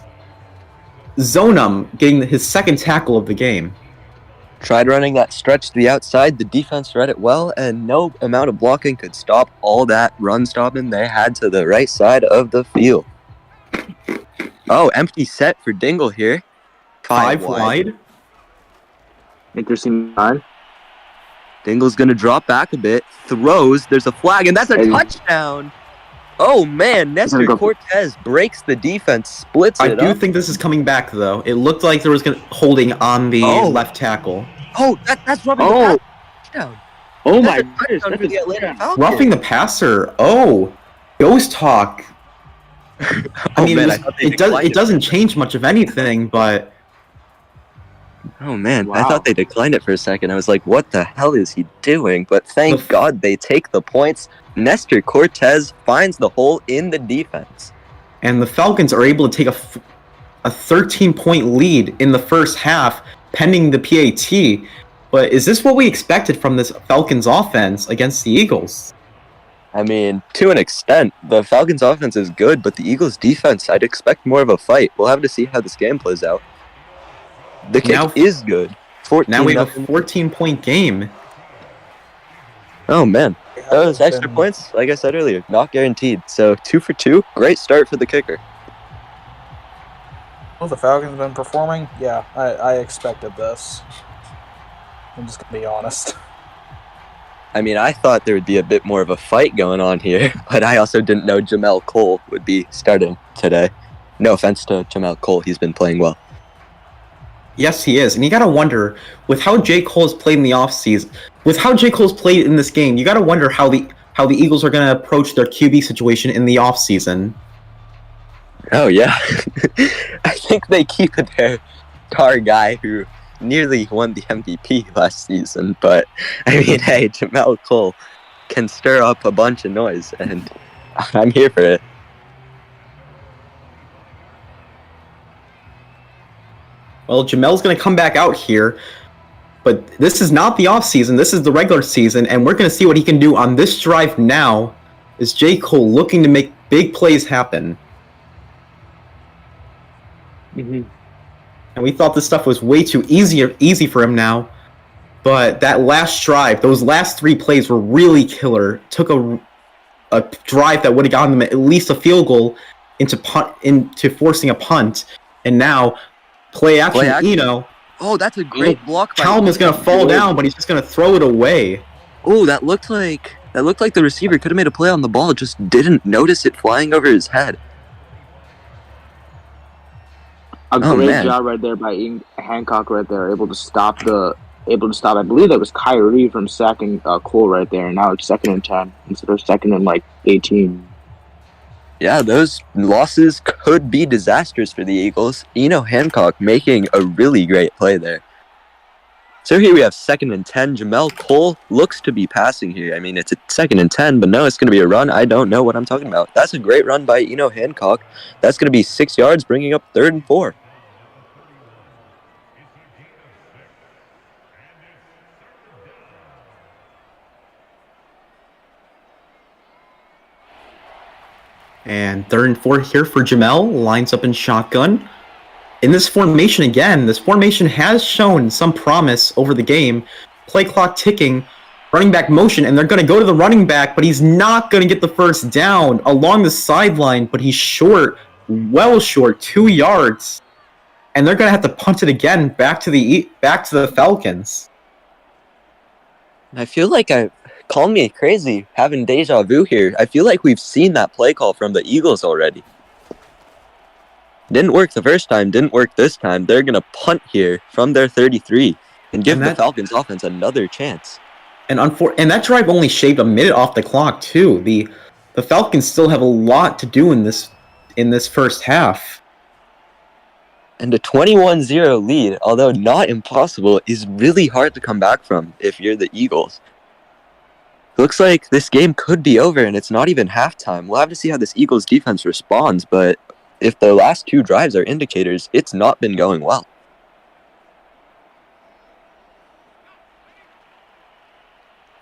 A: Zonum getting his second tackle of the game.
C: Tried running that stretch to the outside. The defense read it well, and no amount of blocking could stop all that run stopping they had to the right side of the field. Oh, empty set for Dingle here.
A: 5 wide.
D: Interesting line.
C: Dingle's going to drop back a bit. Throws. There's a flag, and that's a touchdown. Oh, man. Nestor Cortez breaks the defense, splits it up.
A: I do think this is coming back, though. It looked like there was holding on the left tackle.
C: Oh, that's roughing the touchdown.
D: Oh, my goodness.
C: For the Atlanta Falcons.
A: Roughing the passer. Oh, ghost talk. I mean, it doesn't change much of anything, but...
C: Oh, man. Wow. I thought they declined it for a second. I was like, what the hell is he doing? But thank God they take the points. Nestor Cortez finds the hole in the defense.
A: And the Falcons are able to take a 13-point lead in the first half, pending the PAT. But is this what we expected from this Falcons offense against the Eagles?
C: I mean, to an extent, the Falcons offense is good, but the Eagles defense, I'd expect more of a fight. We'll have to see how this game plays out. The kick is good.
A: Now we have a 14-point game.
C: Oh, man. Those extra points, like I said earlier, not guaranteed. So 2 for 2, great start for the kicker.
B: Well, the Falcons have been performing. Yeah, I expected this. I'm just going to be honest.
C: I mean, I thought there would be a bit more of a fight going on here, but I also didn't know Jamel Cole would be starting today. No offense to Jamel Cole, he's been playing well.
A: Yes, he is. And you got to wonder, with how J. Cole has played in the offseason, with how J. Cole's played in this game, you got to wonder how the Eagles are going to approach their QB situation in the offseason.
C: Oh, yeah. I think they keep their star guy who nearly won the MVP last season. But, I mean, hey, Jamel Cole can stir up a bunch of noise, and I'm here for it.
A: Well, Jamel's going to come back out here, but this is not the offseason. This is the regular season, and we're going to see what he can do on this drive now. Is J. Cole looking to make big plays happen?
D: Mm-hmm.
A: And we thought this stuff was way too easy for him now, but that last drive, those last 3 plays were really killer. Took a drive that would have gotten them at least a field goal into forcing a punt, and now... Play action, Eno.
C: Oh, that's a great block.
A: Callum is going to fall down, but he's just going to throw it away.
C: Oh, that looked like the receiver could have made a play on the ball, just didn't notice it flying over his head.
D: A great job right there by Hancock right there, able to stop. I believe that was Kyrie from sacking Cole right there. And now it's 2nd and 10 instead of 2nd and 18.
C: Yeah, those losses could be disastrous for the Eagles. Eno Hancock making a really great play there. So here we have 2nd and 10. Jamel Cole looks to be passing here. I mean, it's a 2nd and 10, but no, it's going to be a run. I don't know what I'm talking about. That's a great run by Eno Hancock. That's going to be 6 yards, bringing up 3rd and 4.
A: And 3rd and 4 here for Jamel. Lines up in shotgun. In this formation again, this formation has shown some promise over the game. Play clock ticking, running back motion, and they're going to go to the running back, but he's not going to get the first down along the sideline, but he's short, well short, 2 yards. And they're going to have to punt it again back to the Falcons.
C: I feel like call me crazy having deja vu here. I feel like we've seen that play call from the Eagles already. Didn't work the first time, didn't work this time. They're going to punt here from their 33 and give the Falcons offense another chance.
A: And that drive only shaved a minute off the clock too. The Falcons still have a lot to do in this first half.
C: And a 21-0 lead, although not impossible, is really hard to come back from if you're the Eagles. Looks like this game could be over and it's not even halftime. We'll have to see how this Eagles defense responds, but if the last 2 drives are indicators, it's not been going well.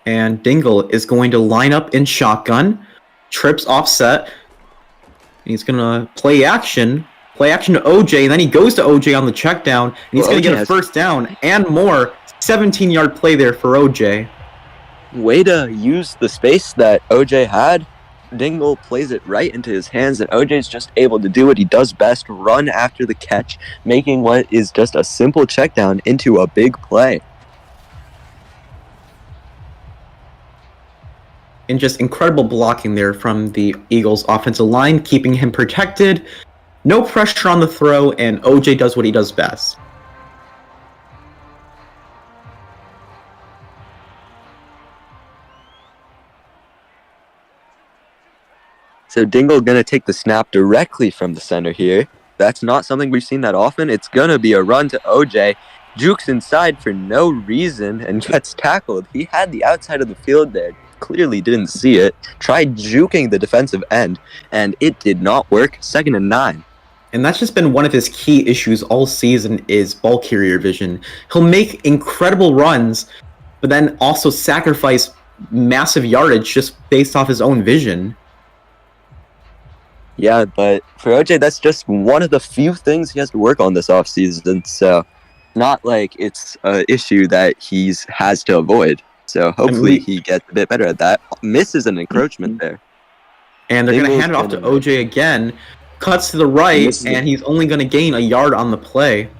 A: And Dingle is going to line up in shotgun, trips offset. He's going to play action to OJ, and then he goes to OJ on the check down, and he's going to get a first down and more. 17-yard play there for OJ.
C: Way to use the space that OJ had. Dingle plays it right into his hands, and OJ's just able to do what he does best, run after the catch, making what is just a simple check down into a big play.
A: And just incredible blocking there from the Eagles' offensive line, keeping him protected. No pressure on the throw, and OJ does what he does best.
C: So Dingle going to take the snap directly from the center here. That's not something we've seen that often. It's going to be a run to OJ. Jukes inside for no reason and gets tackled. He had the outside of the field there. Clearly didn't see it. Tried juking the defensive end, and it did not work. 2nd and 9.
A: And that's just been one of his key issues all season is ball carrier vision. He'll make incredible runs, but then also sacrifice massive yardage just based off his own vision.
C: Yeah, but for OJ, that's just one of the few things he has to work on this offseason. So not like it's an issue that he has to avoid. So hopefully he gets a bit better at that. Misses an encroachment there.
A: And they're going to hand it off to OJ again. Cuts to the right, and he's only going to gain a yard on the play.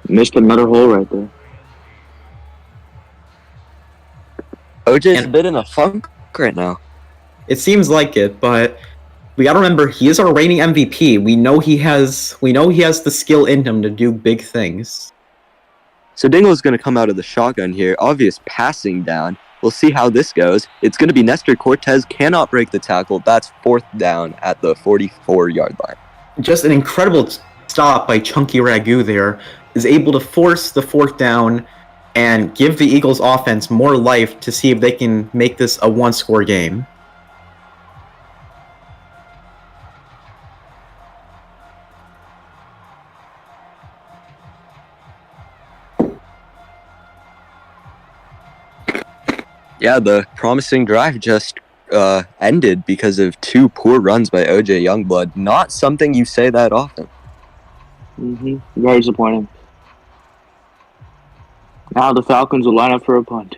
D: Missed another hole right there.
C: OJ's a bit in a funk right now.
A: It seems like it, but we got to remember he is our reigning MVP. We know he has the skill in him to do big things.
C: So Dingle's going to come out of the shotgun here. Obvious passing down. We'll see how this goes. It's going to be Nestor Cortez. Cannot break the tackle. That's 4th down at the 44-yard line.
A: Just an incredible stop by Chunky Ragu there. Is able to force the 4th down and give the Eagles offense more life to see if they can make this a one-score game.
C: Yeah, the promising drive just ended because of 2 poor runs by OJ Youngblood. Not something you say that often.
D: Very disappointing. Now the Falcons will line up for a punt.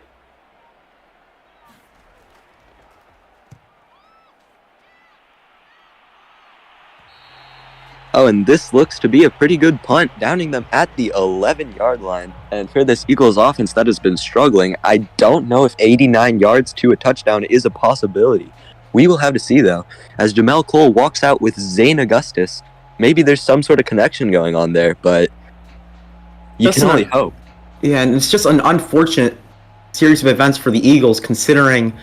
C: Oh, and this looks to be a pretty good punt, downing them at the 11-yard line. And for this Eagles offense that has been struggling, I don't know if 89 yards to a touchdown is a possibility. We will have to see, though, as Jamel Cole walks out with Zane Augustus. Maybe there's some sort of connection going on there, but you can only hope.
A: Yeah, and it's just an unfortunate series of events for the Eagles, considering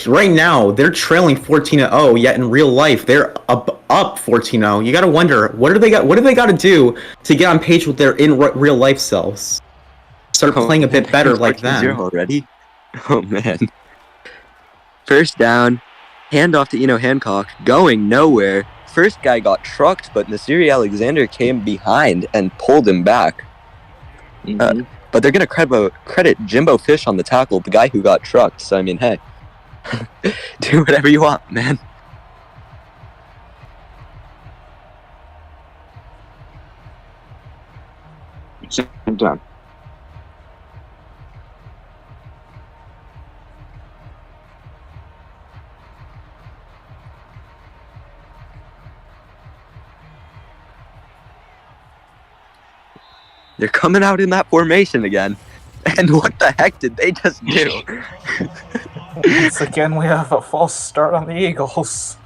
A: right now they're trailing 14-0, yet in real life they're up 14-0. You got to wonder what do they got to do to get on page with their in real life selves. start playing a bit better like
C: 14-0
A: that.
C: already. Oh man. First down, handoff to Eno Hancock, going nowhere. First guy got trucked, but Nasiri Alexander came behind and pulled him back. But they're going to credit Jimbo Fish on the tackle, the guy who got trucked. So, I mean, hey, do whatever you want, man.
D: Same time.
C: They're coming out in that formation again. And what the heck did they just do?
B: Once again, we have a false start on the Eagles.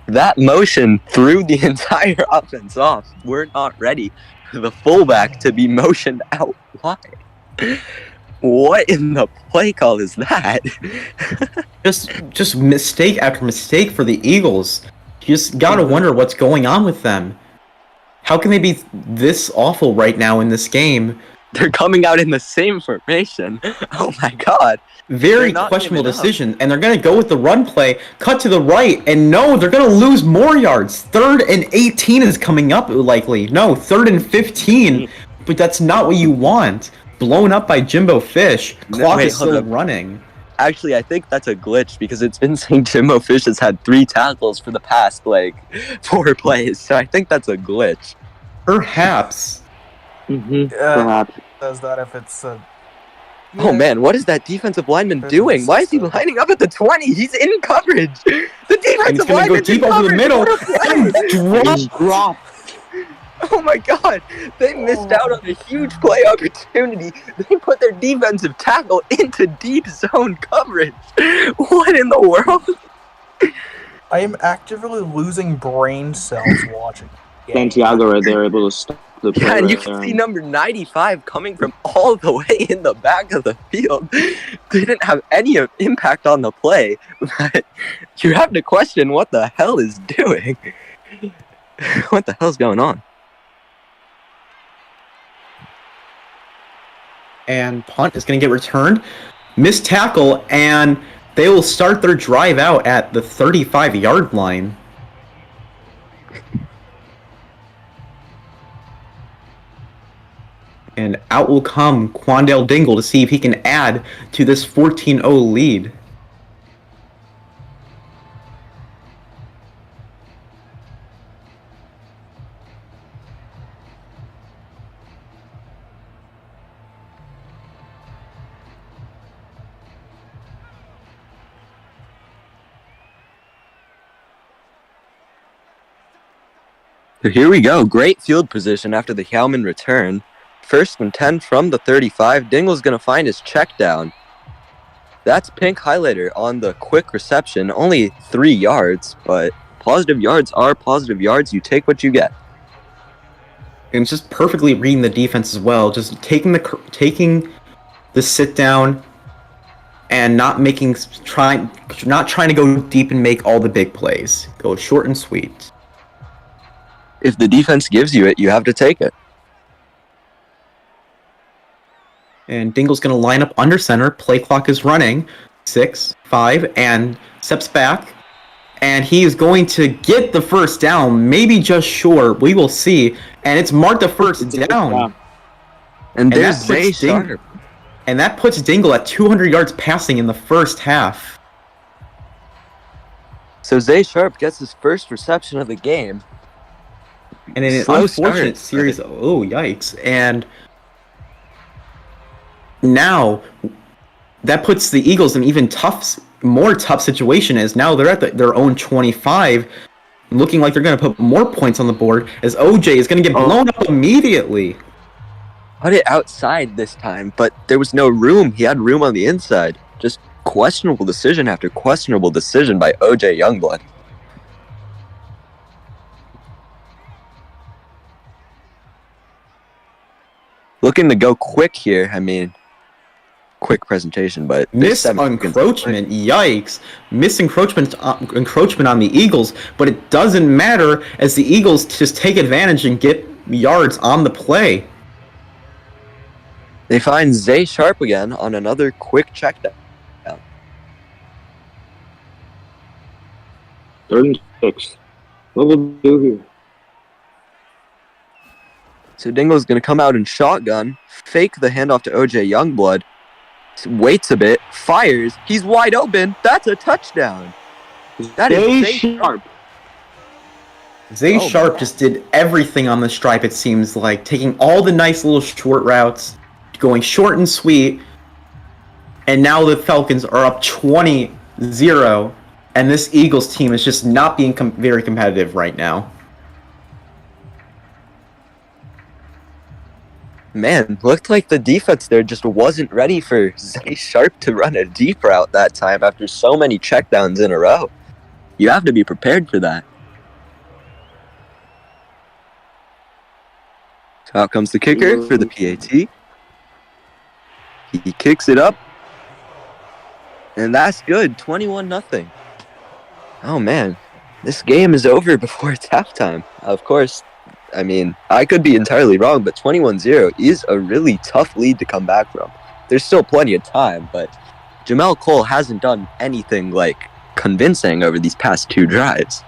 C: That motion threw the entire offense off. We're not ready for the fullback to be motioned out wide. What in the play call is that?
A: Just mistake after mistake for the Eagles. You just gotta wonder what's going on with them. How can they be this awful right now in this game?
C: They're coming out in the same formation. Oh my god.
A: Very questionable decision, and they're going to go with the run play, cut to the right, and no, they're going to lose more yards. 3rd and 18 is coming up, likely. No, 3rd and 15, but that's not what you want. Blown up by Jimbo Fish. Clock is still running.
C: Actually, I think that's a glitch, because it's been saying Jimbo Fish has had 3 tackles for the past, 4 plays, so I think that's a glitch.
A: Perhaps.
D: Perhaps.
B: Says that if it's
C: Oh man, what is that defensive lineman doing? Why is he lining up at the 20? He's in coverage. The defensive lineman's
A: go deep over the middle
C: and drop. Oh my god, they missed out on a huge play opportunity. They put their defensive tackle into deep zone coverage. What in the world?
B: I am actively losing brain cells watching.
D: Santiago right there able to stop the play.
C: Yeah, and you
D: right
C: can
D: there.
C: see number 95 coming from all the way in the back of the field. They didn't have any impact on the play, but you have to question what the hell is doing. What the hell's going on?
A: And punt is going to get returned. Missed tackle, and they will start their drive out at the 35-yard line. And out will come Quandale Dingle to see if he can add to this 14-0 lead.
C: So here we go. Great field position after the Hellman return. 1st and 10 from the 35. Dingle's going to find his check down. That's pink highlighter on the quick reception. Only 3 yards, but positive yards are positive yards. You take what you get.
A: And it's just perfectly reading the defense as well. Just taking the sit down and not trying to go deep and make all the big plays. Go short and sweet.
C: If the defense gives you it, you have to take it.
A: And Dingle's going to line up under center. Play clock is running. 6, 5, and steps back. And he is going to get the first down. Maybe just short. We will see. And it's marked the first down.
C: And there's Zay Sharp.
A: And that puts Dingle at 200 yards passing in the first half.
C: So Zay Sharp gets his first reception of the game.
A: And in an unfortunate series, oh yikes! And now that puts the Eagles in even more tough situation. As now they're at their own 25, looking like they're going to put more points on the board. As OJ is going to get blown up immediately.
C: Put it outside this time, but there was no room. He had room on the inside. Just questionable decision after questionable decision by OJ Youngblood. Looking to go quick here. I mean, quick presentation, but
A: miss encroachment. Yikes! Miss encroachment on the Eagles, but it doesn't matter as the Eagles just take advantage and get yards on the play.
C: They find Zay Sharp again on another quick check down.
D: 3rd and 6. What will we do here?
C: So Dingle's going to come out and shotgun, fake the handoff to OJ Youngblood, waits a bit, fires. He's wide open. That's a touchdown. That is Zay Sharp.
A: Zay Sharp just did everything on the stripe, it seems like, taking all the nice little short routes, going short and sweet, and now the Falcons are up 20-0, and this Eagles team is just not being very competitive right now.
C: Man, looked like the defense there just wasn't ready for Zay Sharp to run a deep route that time after so many checkdowns in a row. You have to be prepared for that. So out comes the kicker for the PAT. He kicks it up. And that's good, 21-0. Oh man, this game is over before it's halftime. Of course, I mean, I could be entirely wrong, but 21-0 is a really tough lead to come back from. There's still plenty of time, but Jamel Cole hasn't done anything, like, convincing over these past 2 drives.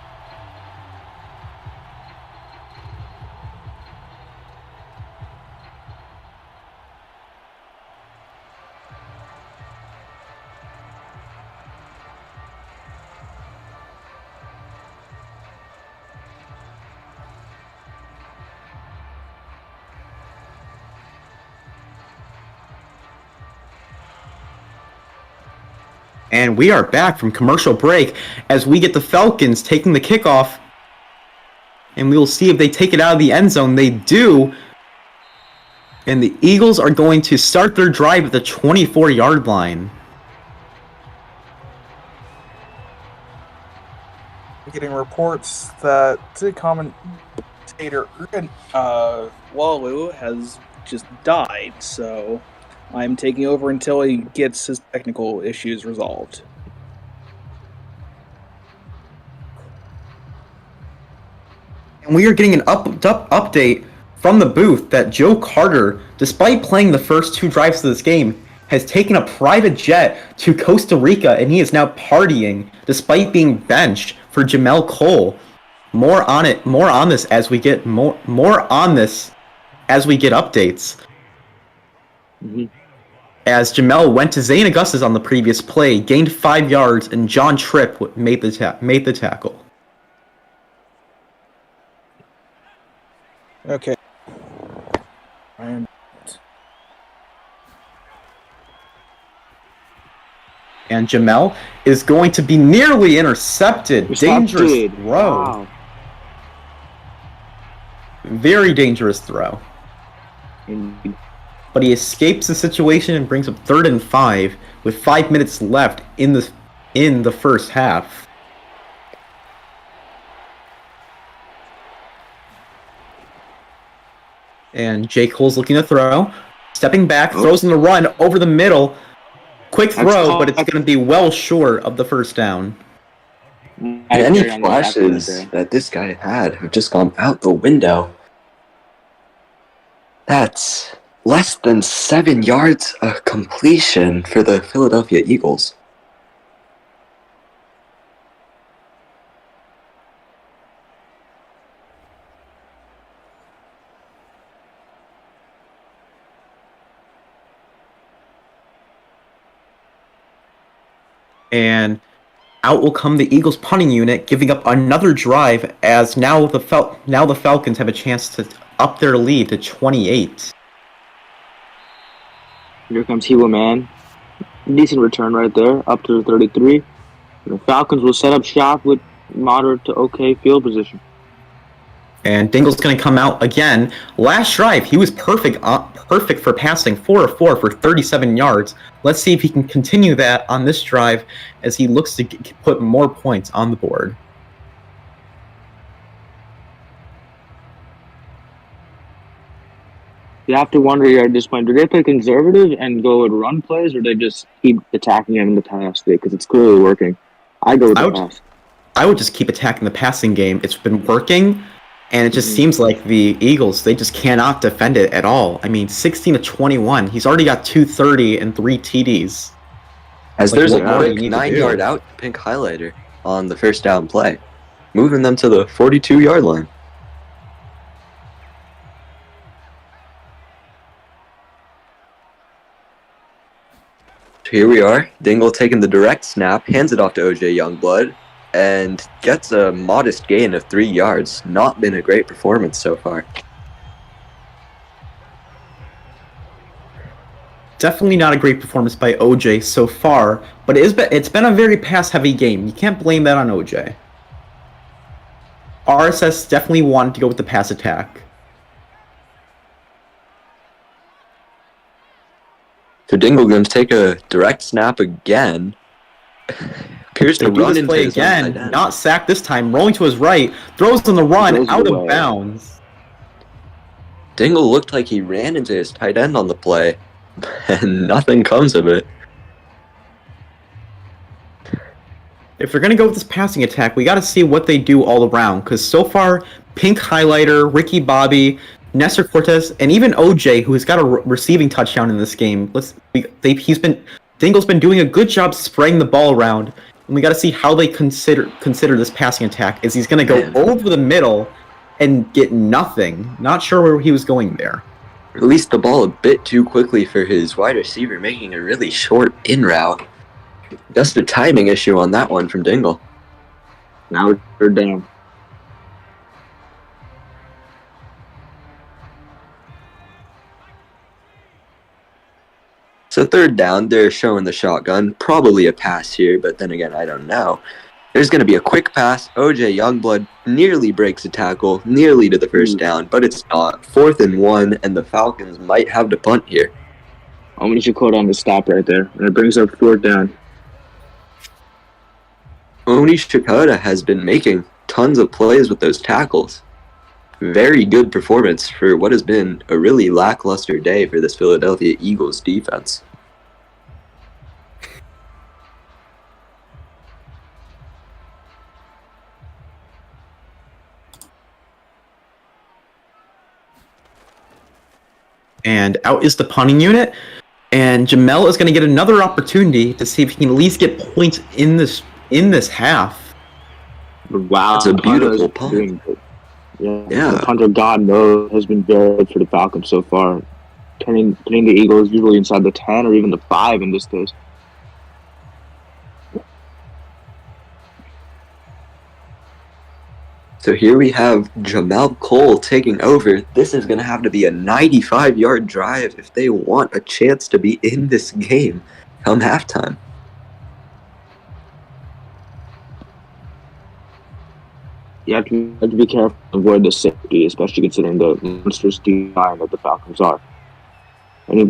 A: And we are back from commercial break as we get the Falcons taking the kickoff. And we will see if they take it out of the end zone. They do. And the Eagles are going to start their drive at the 24-yard line.
G: Getting reports that commentator Walu has just died, so I'm taking over until he gets his technical issues resolved.
A: And we are getting an update from the booth that Joe Carter, despite playing the first 2 drives of this game, has taken a private jet to Costa Rica, and he is now partying despite being benched for Jamel Cole. More on this as we get updates.
D: Mm-hmm.
A: As Jamel went to Zane Augustus on the previous play, gained 5 yards, and John Tripp made the tackle.
G: Okay.
A: And Jamel is going to be nearly intercepted. Dangerous throw.
D: Wow.
A: Very dangerous throw.
D: Indeed.
A: But he escapes the situation and brings up 3rd and 5 with 5 minutes left in the first half. And J. Cole's looking to throw. Stepping back, throws in the run over the middle. Quick throw, but it's going to be well short of the first down.
C: Any flashes that this guy had have just gone out the window. That's less than 7 yards of completion for the Philadelphia Eagles.
A: And out will come the Eagles punting unit, giving up another drive as now the Falcons have a chance to up their lead to 28.
D: Here comes Hilo Man. Decent return right there, up to 33. The Falcons will set up shop with moderate to okay field position.
A: And Dingle's going to come out again. Last drive, he was perfect for passing, 4 of 4 for 37 yards. Let's see if he can continue that on this drive as he looks to put more points on the board.
D: You have to wonder here at this point, do they play conservative and go with run plays, or do they just keep attacking him in the pass because it's clearly working? I go with the pass.
A: I would just keep attacking the passing game. It's been working. And it just seems like the Eagles, they just cannot defend it at all. I mean, 16-21. He's already got 230 and 3 TDs.
C: As
A: Like,
C: there's
A: what
C: a
A: more do you
C: quick
A: need to
C: 9-yard
A: do?
C: out pink highlighter on the first down play, moving them to the 42-yard line. Here we are. Dingle taking the direct snap, hands it off to OJ Youngblood, and gets a modest gain of 3 yards. Not been a great performance so far.
A: Definitely not a great performance by OJ so far, but it's been a very pass-heavy game. You can't blame that on OJ. RSS definitely wanted to go with the pass attack.
C: So Dingle going to take a direct snap again. Appears
A: They
C: to
A: do
C: run
A: this
C: into
A: play
C: his own
A: again,
C: tight end.
A: not sacked this time, rolling to his right, throws on the run,
D: Goes
A: out of
D: away.
A: bounds.
C: Dingle looked like he ran into his tight end on the play, and nothing comes of it.
A: If they're going to go with this passing attack, we got to see what they do all around, because so far, Pink Highlighter, Ricky Bobby, Nestor Cortez, and even OJ, who has got a receiving touchdown in this game, Dingle's been doing a good job spraying the ball around, and we got to see how they consider this passing attack. Is he's going to go over the middle and get nothing? Not sure where he was going there.
C: Released the ball a bit too quickly for his wide receiver, making a really short in route. Just a timing issue on that one from Dingle.
D: Now we're down.
C: So third down, they're showing the shotgun. Probably a pass here, but then again, I don't know. There's going to be a quick pass. OJ Youngblood nearly breaks a tackle, nearly to the first down, but it's not. 4th and 1, and the Falcons might have to punt here.
D: Omni Shakota on the stop right there, and it brings up 4th down.
C: Oni Shikota has been making tons of plays with those tackles. Very good performance for what has been a really lackluster day for this Philadelphia Eagles defense.
A: And out is the punting unit, and Jamel is going to get another opportunity to see if he can at least get points in this half.
D: Wow,
C: That's a beautiful punt.
D: Yeah. The punter, God knows, has been very good for the Falcons so far. Turning the Eagles usually inside the 10 or even the 5 in this case.
C: So here we have Jamel Cole taking over. This is going to have to be a 95-yard drive if they want a chance to be in this game come halftime.
D: You have to be careful to avoid the safety, especially considering the monstrous D-line that the Falcons are. I need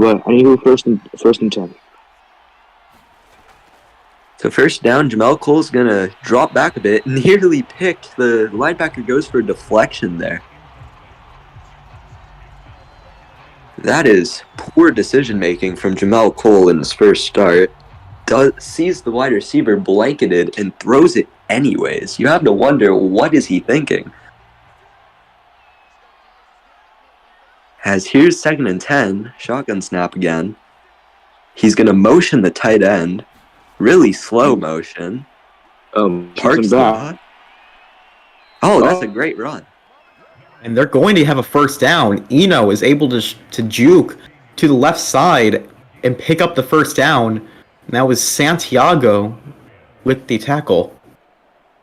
D: first and 10.
C: So first down, Jamel Cole's going to drop back a bit, nearly picked. The linebacker goes for a deflection there. That is poor decision-making from Jamel Cole in his first start. Sees the wide receiver blanketed and throws it anyways. You have to wonder, what is he thinking? As here's 2nd and 10, shotgun snap again. He's going to motion the tight end. Really slow motion. Parks the ball. Oh, that's a great run.
A: And they're going to have a first down. Eno is able to juke to the left side and pick up the first down. And that was Santiago with the tackle.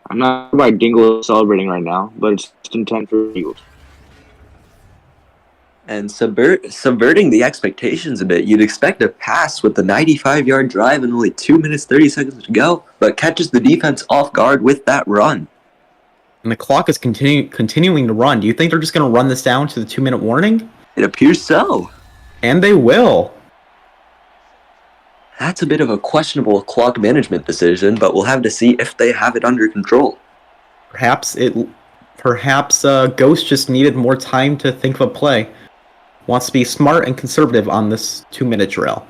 D: I'm not sure why Dingle is celebrating right now, but it's 1st and 10 for Eagles.
C: And subverting the expectations a bit. You'd expect a pass with the 95-yard drive and only 2 minutes, 30 seconds to go, but catches the defense off guard with that run.
A: And the clock is continuing to run. Do you think they're just going to run this down to the 2-minute warning?
C: It appears so.
A: And they will.
C: That's a bit of a questionable clock management decision, but we'll have to see if they have it under control.
A: Perhaps Ghost just needed more time to think of a play. Wants to be smart and conservative on this 2-minute drill.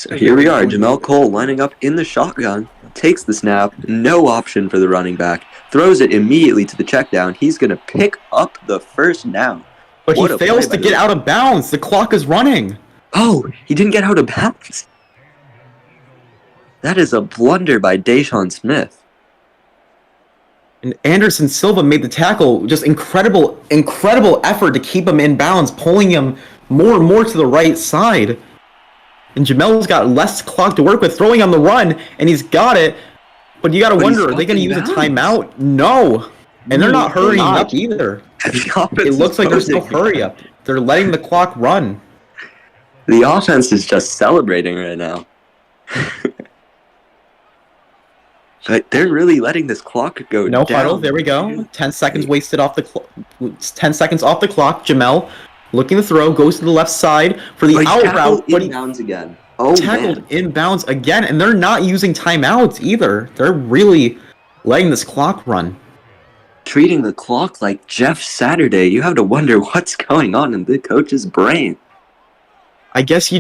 C: So here we are, Jamel Cole lining up in the shotgun, takes the snap, no option for the running back, throws it immediately to the check down. He's going to pick up the first down.
A: But he fails to get out of bounds. The clock is running.
C: Oh, he didn't get out of bounds. That is a blunder by Deshaun Smith.
A: And Anderson Silva made the tackle. Just incredible effort to keep him in bounds, pulling him more and more to the right side. And Jamel's got less clock to work with, throwing on the run, and he's got it. But you got to wonder, are they going to use a timeout? No. And they're not hurrying up either. It looks like there's no hurry up. They're letting the clock run.
C: The offense is just celebrating right now. But they're really letting this clock go
A: No
C: down.
A: huddle. There we go. 10 seconds wasted off the clock. 10 seconds off the clock. Jamel looking to throw, goes to the left side for the out route. But
C: inbounds again. Oh,
A: tackled inbounds again, and they're not using timeouts either. They're really letting this clock run.
C: Treating the clock like Jeff Saturday. You have to wonder what's going on in the coach's brain.
A: I guess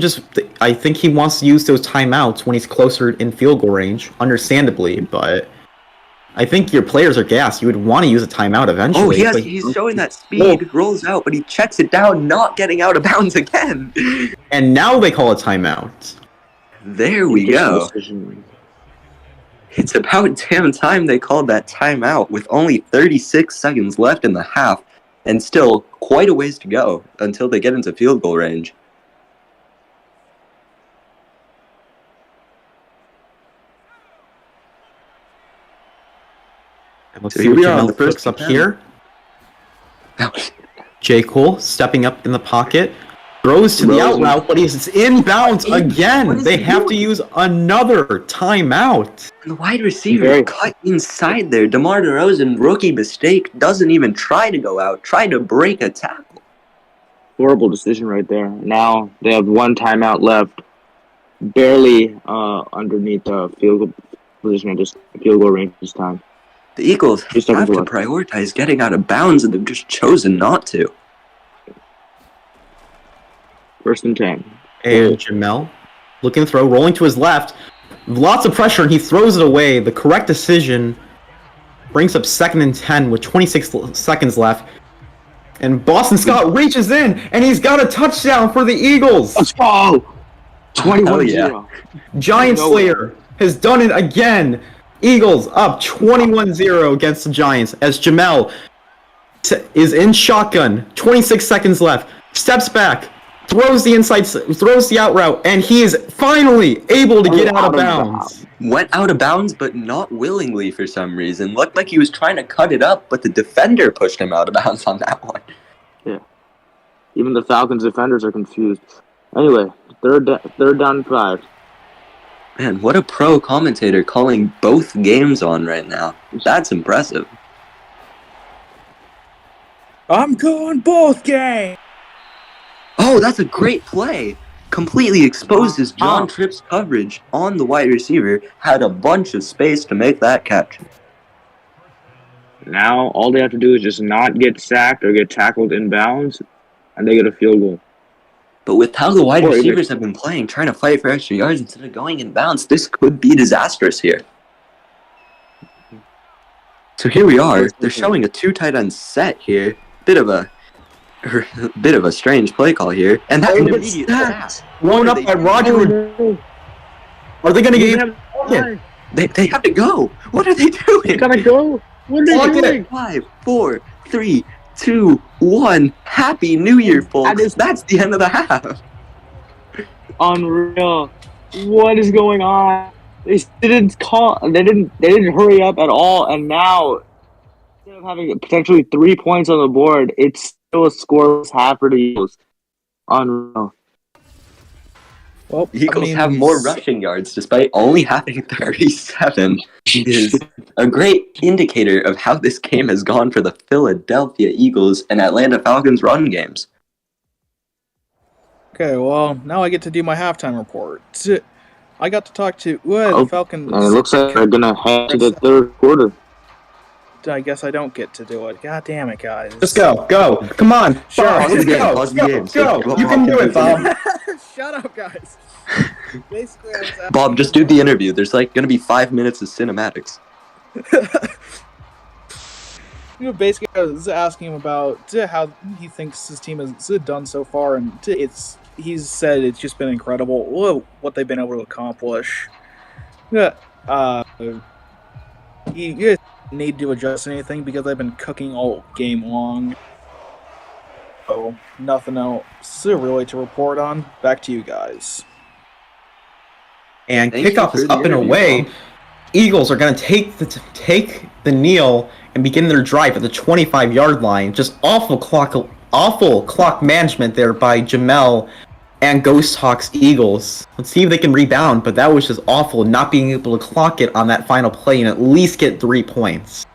A: I think he wants to use those timeouts when he's closer in field goal range, understandably, but I think your players are gassed. You would want to use a timeout eventually.
C: Oh, he's showing that speed, rolls out, but he checks it down, not getting out of bounds again.
A: And now they call a timeout.
C: There we go. It's about damn time they called that timeout with only 36 seconds left in the half and still quite a ways to go until they get into field goal range.
A: And let's see what Jamel picks up here. J. Cole stepping up in the pocket. Throws to the out route, but he's inbounds again. They have to use another timeout.
C: The wide receiver cut inside there. DeMar DeRozan, rookie mistake, doesn't even try to go out, try to break a tackle.
D: Horrible decision right there. Now they have one timeout left, barely underneath the field goal position, just field goal range this time.
C: The Eagles have to prioritize getting out of bounds, and they've just chosen not to.
D: First and 10.
A: And Jamel looking to throw, rolling to his left. Lots of pressure, and he throws it away. The correct decision brings up 2nd and 10 with 26 seconds left. And Boston Scott reaches in, and he's got a touchdown for the Eagles.
D: Let's go! 21-0.
A: Giant Slayer has done it again. Eagles up 21-0 against the Giants as Jamel is in shotgun. 26 seconds left. Steps back. Throws the out route, and he is finally able to get out of bounds.
C: Went out of bounds, but not willingly for some reason. Looked like he was trying to cut it up, but the defender pushed him out of bounds on that one.
D: Yeah. Even the Falcons defenders are confused. Anyway, third down 5.
C: Man, what a pro commentator calling both games on right now. That's impressive.
G: I'm going both games.
C: Oh, that's a great play. Completely exposes John Tripp's coverage on the wide receiver. Had a bunch of space to make that catch.
D: Now, all they have to do is just not get sacked or get tackled in bounds, and they get a field goal.
C: But with how the wide receivers have been playing, trying to fight for extra yards instead of going in bounds, this could be disastrous here. So here we are. They're showing a 2 tight end set here. Bit of a strange play call here, and that immediate pass
A: Blown up by Roger. Are they going to get it?
C: They have to go. What are they doing?
D: They gotta go. What are they doing?
C: 5, 4, 3, 2, 1. Happy New Year, folks. That's the end of the half.
D: Unreal. What is going on? They didn't hurry up at all, and now instead of having potentially 3 points on the board, it's still a scoreless half for the Eagles. Unreal.
G: Well,
C: Eagles have more rushing yards despite only having 37. Is a great indicator of how this game has gone for the Philadelphia Eagles and Atlanta Falcons run games.
G: Okay, well, now I get to do my halftime report. I got to talk to the Falcons.
D: And it looks like they're going to head to the third quarter.
G: I guess I don't get to do it. God damn it, guys.
A: Just go. Come on.
G: Sure.
A: Bob,
C: Pause the
A: let's
C: game,
A: go.
C: pause the game.
A: Go. You can do it, Bob.
B: Shut up, guys. Basically, I was asking
C: Bob, just do the interview. There's like gonna be 5 minutes of cinematics.
G: Basically, I was asking him about how he thinks his team has done so far, and he's said it's just been incredible what they've been able to accomplish. Yeah, you guys need to adjust anything because I've been cooking all game long. So nothing else really to report on. Back to you guys.
A: And
C: Thank you
A: kickoff
C: for
A: is
C: the
A: up and
C: interview,
A: away.
C: Bob.
A: Eagles are going to take the kneel and begin their drive at the 25-yard line. Just awful clock management there by Jamel and Ghost Hawks Eagles. Let's see if they can rebound, but that was just awful, not being able to clock it on that final play and at least get 3 points.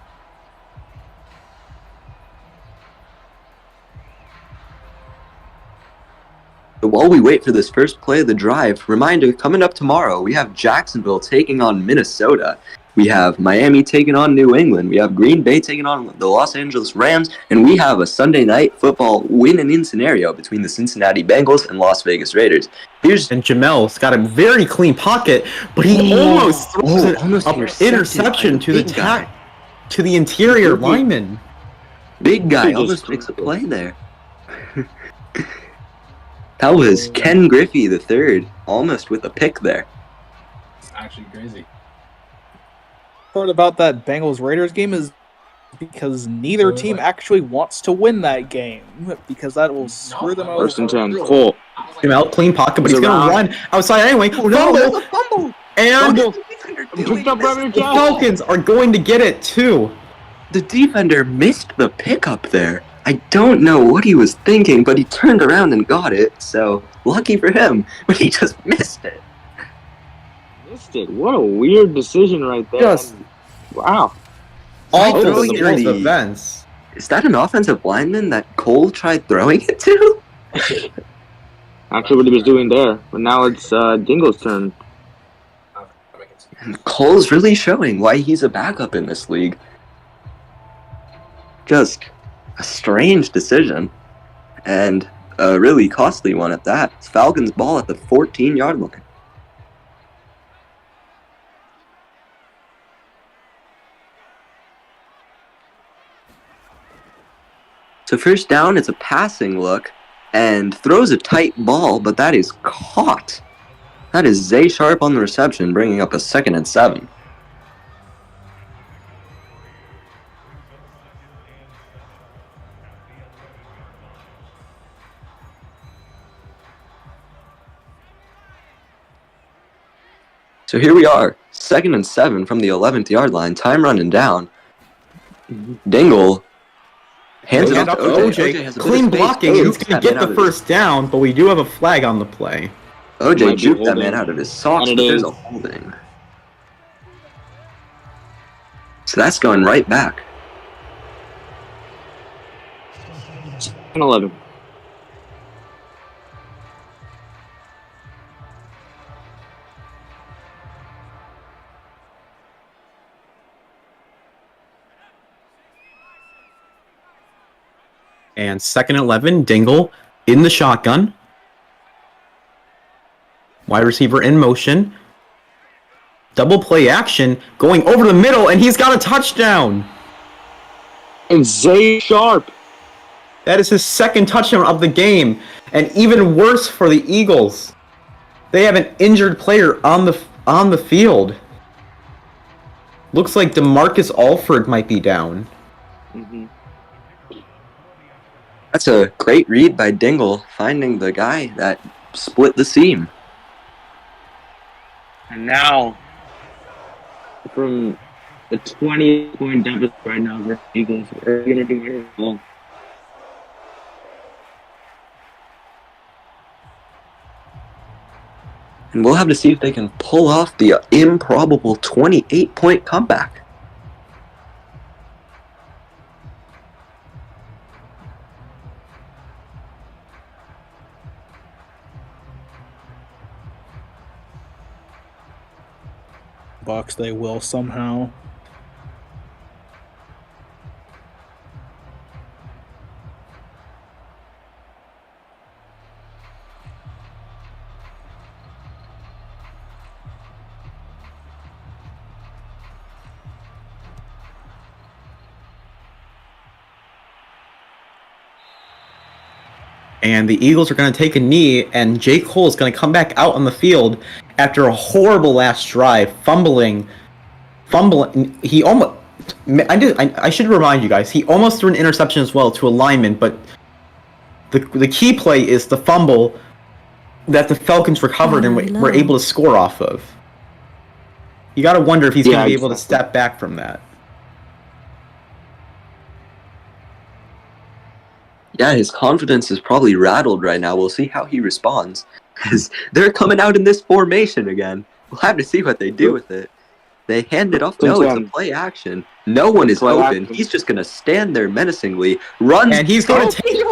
C: But while we wait for this first play of the drive, reminder, coming up tomorrow, we have Jacksonville taking on Minnesota. We have Miami taking on New England. We have Green Bay taking on the Los Angeles Rams. And we have a Sunday night football win-and-in scenario between the Cincinnati Bengals and Las Vegas Raiders.
A: And Jamel's got a very clean pocket, but he almost throws an interception to the interior lineman.
C: Big guy almost makes a play there. That was Ken Griffey III, almost with a pick there.
E: It's actually crazy.
G: Part about that Bengals Raiders game is because neither team actually wants to win that game because that will screw them over.
D: First and 10, Cole.
A: Jamel, clean pocket, but he's going to run outside anyway. Fumble! And the Falcons are going to get it too.
C: The defender missed the pickup there. I don't know what he was thinking, but he turned around and got it, so lucky for him, but he just missed it.
D: Missed it. What a weird decision right there.
A: Just
D: wow.
A: Awful
C: throwing
A: series
C: it.
A: of events.
C: Is that an offensive lineman that Cole tried throwing it to?
D: Actually, what he was doing there. But now it's Dingo's turn.
C: And Cole's really showing why he's a backup in this league. Just a strange decision, and a really costly one at that. It's Falcons ball at the 14-yard line. So first down, it's a passing look, and throws a tight ball, but that is caught. That is Zay Sharp on the reception, bringing up a 2nd and 7. So here we are, 2nd and 7 from the 11th yard line, time running down. Dingle hands it off to OJ.
A: OJ. Clean blocking, and he's going to get the first down, but we do have a flag on the play.
C: OJ juked that man out of his socks, but there's a holding. So that's going right back.
D: 11.
A: And 2nd and 11, Dingle in the shotgun. Wide receiver in motion. Double play action, going over the middle, and he's got a touchdown.
D: And Zay Sharp.
A: That is his 2nd touchdown of the game, and even worse for the Eagles. They have an injured player on the field. Looks like DeMarcus Alford might be down.
D: Mm-hmm.
C: That's a great read by Dingle, finding the guy that split the seam.
D: And now, from the 20-point deficit right now for the Eagles, we're going to do very well.
C: And we'll have to see if they can pull off the improbable 28-point comeback.
G: Bucks, they will somehow.
A: And the Eagles are going to take a knee, and J. Cole is going to come back out on the field after a horrible last drive, fumbling. He almost. I should remind you guys. He almost threw an interception as well to a lineman, but the key play is the fumble that the Falcons recovered and were able to score off of. You got to wonder if he's going to be able to step back from that.
C: Yeah, his confidence is probably rattled right now. We'll see how he responds. Because they're coming out in this formation again. We'll have to see what they do with it. They hand it off. No, it's a play action. No one is open. He's just going to stand there menacingly, run.
A: And he's going to take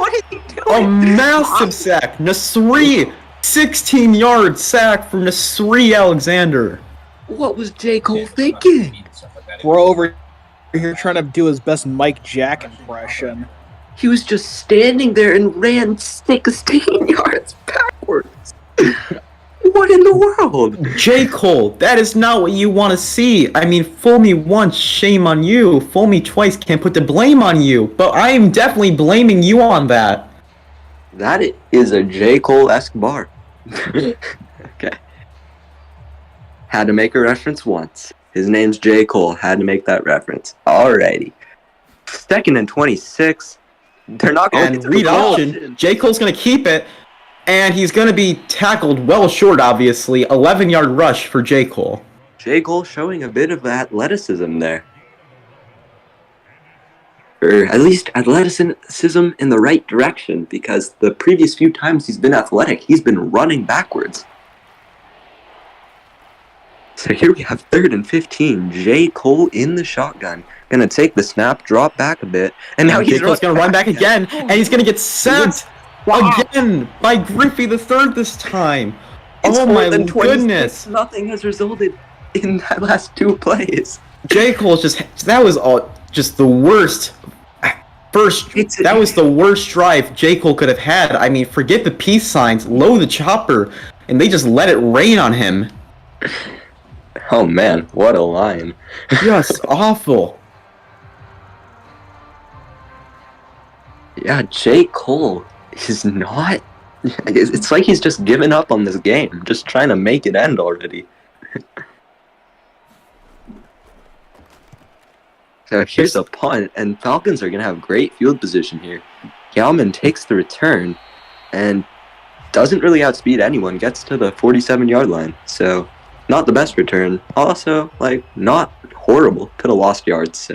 A: a massive sack. Nasri, 16-yard sack from Nasri Alexander.
C: What was J. Cole thinking?
G: We're over here trying to do his best Mike Jack impression.
C: He was just standing there and ran 16 yards backwards. What in the world?
A: J. Cole, that is not what you want to see. I mean, fool me once, shame on you. Fool me twice, can't put the blame on you. But I am definitely blaming you on that.
C: That is a J. Cole-esque bar. Okay. Had to make a reference once. His name's J. Cole. Had to make that reference. Alrighty. 2nd and 26. They're not going to
A: read option. J. Cole's going to keep it, and he's going to be tackled well short, obviously. 11-yard rush for J. Cole.
C: J. Cole showing a bit of athleticism there. Or at least athleticism in the right direction, because the previous few times he's been athletic, he's been running backwards. So here we have 3rd and 15. J. Cole in the shotgun. Gonna take the snap, drop back a bit, and now
A: J. Cole's gonna run back again, and he's gonna get sacked again by Griffey the third this time.
C: It's
A: oh my
C: goodness! Nothing has resulted in that last 2 plays.
A: J. Cole's that was just the worst. That was the worst drive J. Cole could have had. I mean, forget the peace signs, load the chopper, and they just let it rain on him.
C: Oh man, what a line.
A: Just awful.
C: Yeah, J. Cole is not... It's like he's just given up on this game, just trying to make it end already. So here's a punt, and Falcons are going to have great field position here. Galman takes the return, and doesn't really outspeed anyone, gets to the 47-yard line. So, not the best return. Also, not horrible. Could have lost yards,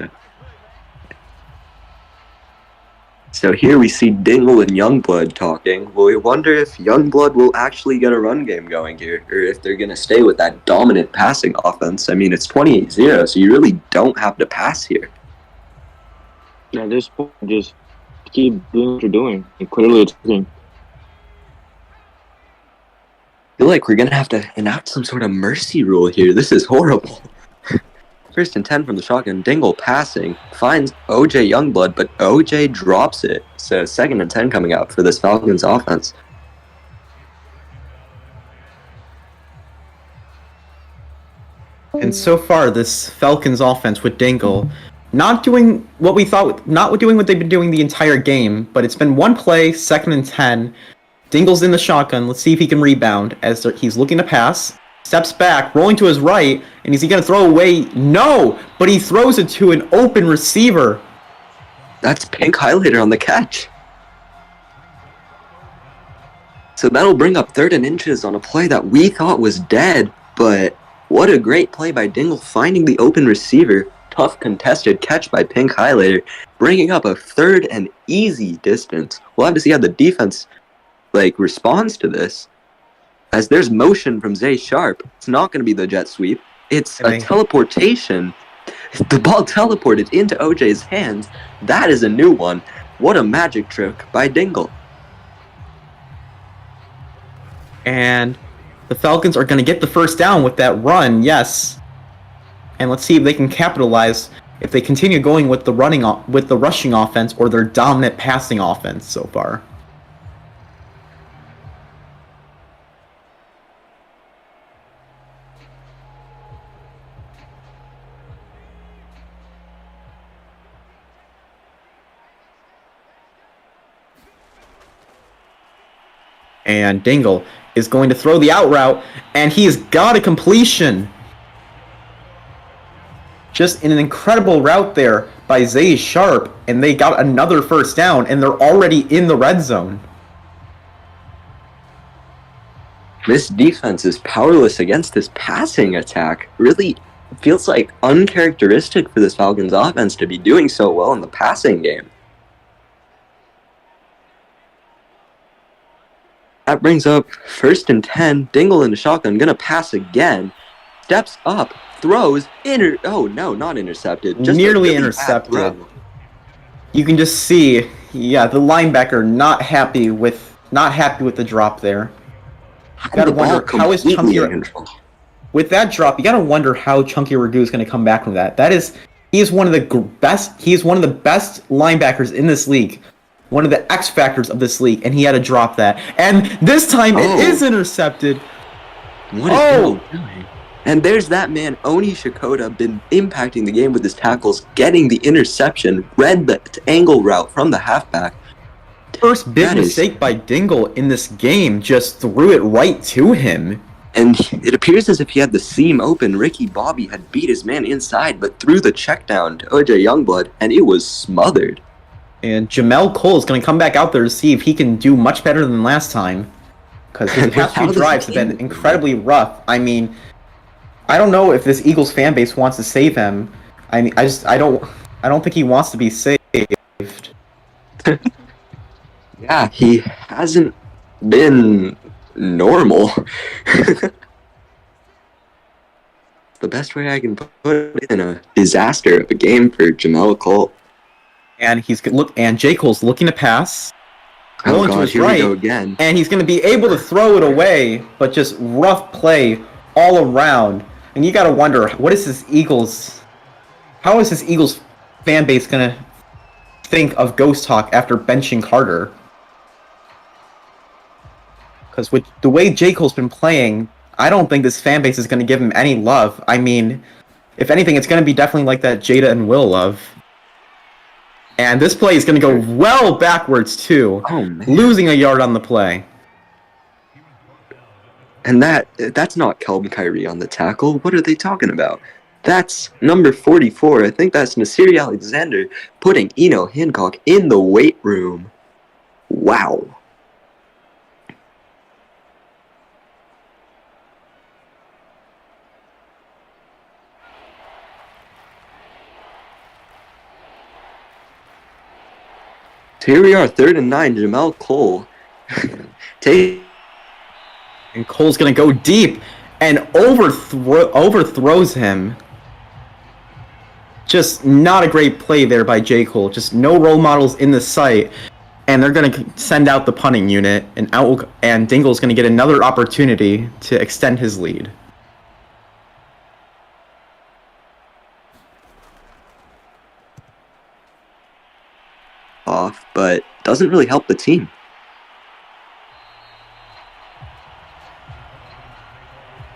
C: So here we see Dingle and Youngblood talking. Well, we wonder if Youngblood will actually get a run game going here, or if they're going to stay with that dominant passing offense. I mean, it's 28-0, so you really don't have to pass here.
D: Yeah, this point, just keep doing what you're doing. And clearly it's working.
C: I feel like we're going to have to enact some sort of mercy rule here. This is horrible. 1st and 10 from the shotgun. Dingle passing. Finds OJ Youngblood, but OJ drops it. So 2nd and 10 coming out for this Falcons offense.
A: And so far, this Falcons offense with Dingle, not doing what they've been doing the entire game, but it's been one play, 2nd and 10. Dingle's in the shotgun. Let's see if he can rebound as he's looking to pass. Steps back, rolling to his right, and is he going to throw away? No! But he throws it to an open receiver.
C: That's Pink Highlighter on the catch. So that'll bring up 3rd and inches on a play that we thought was dead, but what a great play by Dingle finding the open receiver. Tough contested catch by Pink Highlighter, bringing up a 3rd and easy distance. We'll have to see how the defense responds to this. As there's motion from Zay Sharp, it's not going to be the jet sweep. It's a teleportation. The ball teleported into OJ's hands. That is a new one. What a magic trick by Dingle.
A: And the Falcons are going to get the first down with that run, yes. And let's see if they can capitalize if they continue going with the rushing offense or their dominant passing offense so far. And Dingle is going to throw the out route, and he has got a completion. Just an incredible route there by Zay Sharp, and they got another first down, and they're already in the red zone.
C: This defense is powerless against this passing attack. Really feels like uncharacteristic for this Falcons offense to be doing so well in the passing game. That brings up 1st and 10. Dingle in the shotgun, gonna pass again. Steps up, throws, oh no, not intercepted. Just
A: nearly
C: really
A: intercepted. You can just see, yeah, the linebacker not happy with the drop there. Gotta wonder how is Chunky with that drop. You gotta wonder how Chunky Ragu is gonna come back from that. He is one of the best linebackers in this league. One of the X factors of this league, and he had to drop that. And this time it is intercepted.
C: What is Dingle doing? And there's that man, Oni Shikoda, been impacting the game with his tackles, getting the interception, read the angle route from the halfback.
A: First big mistake by Dingle in this game, just threw it right to him.
C: And it appears as if he had the seam open. Ricky Bobby had beat his man inside, but threw the check down to OJ Youngblood, and it was smothered.
A: And Jamel Cole is going to come back out there to see if he can do much better than last time. Because his past few drives have been incredibly rough. I mean, I don't know if this Eagles fan base wants to save him. I don't think he wants to be saved.
C: Yeah, he hasn't been normal. The best way I can put it, in a disaster of a game for Jamel Cole.
A: And J. Cole's looking to pass.
C: Oh God, here we go again.
A: And he's going to be able to throw it away, but just rough play all around. And you got to wonder, how is this Eagles fan base going to think of Ghost Talk after benching Carter? Because with the way J. Cole's been playing, I don't think this fan base is going to give him any love. I mean, if anything, it's going to be definitely like that Jada and Will love. And this play is going to go well backwards, too.
C: Oh, man.
A: Losing a yard on the play.
C: And that's not Kelvin Kyrie on the tackle. What are they talking about? That's number 44. I think that's Nasiri Alexander putting Eno Hancock in the weight room. Wow. So here we are, 3rd and 9, Jamel Cole.
A: And Cole's going to go deep and overthrows him. Just not a great play there by J. Cole. Just no role models in the sight. And they're going to send out the punting unit. And Dingle's going to get another opportunity to extend his lead.
C: Off, but doesn't really help the team.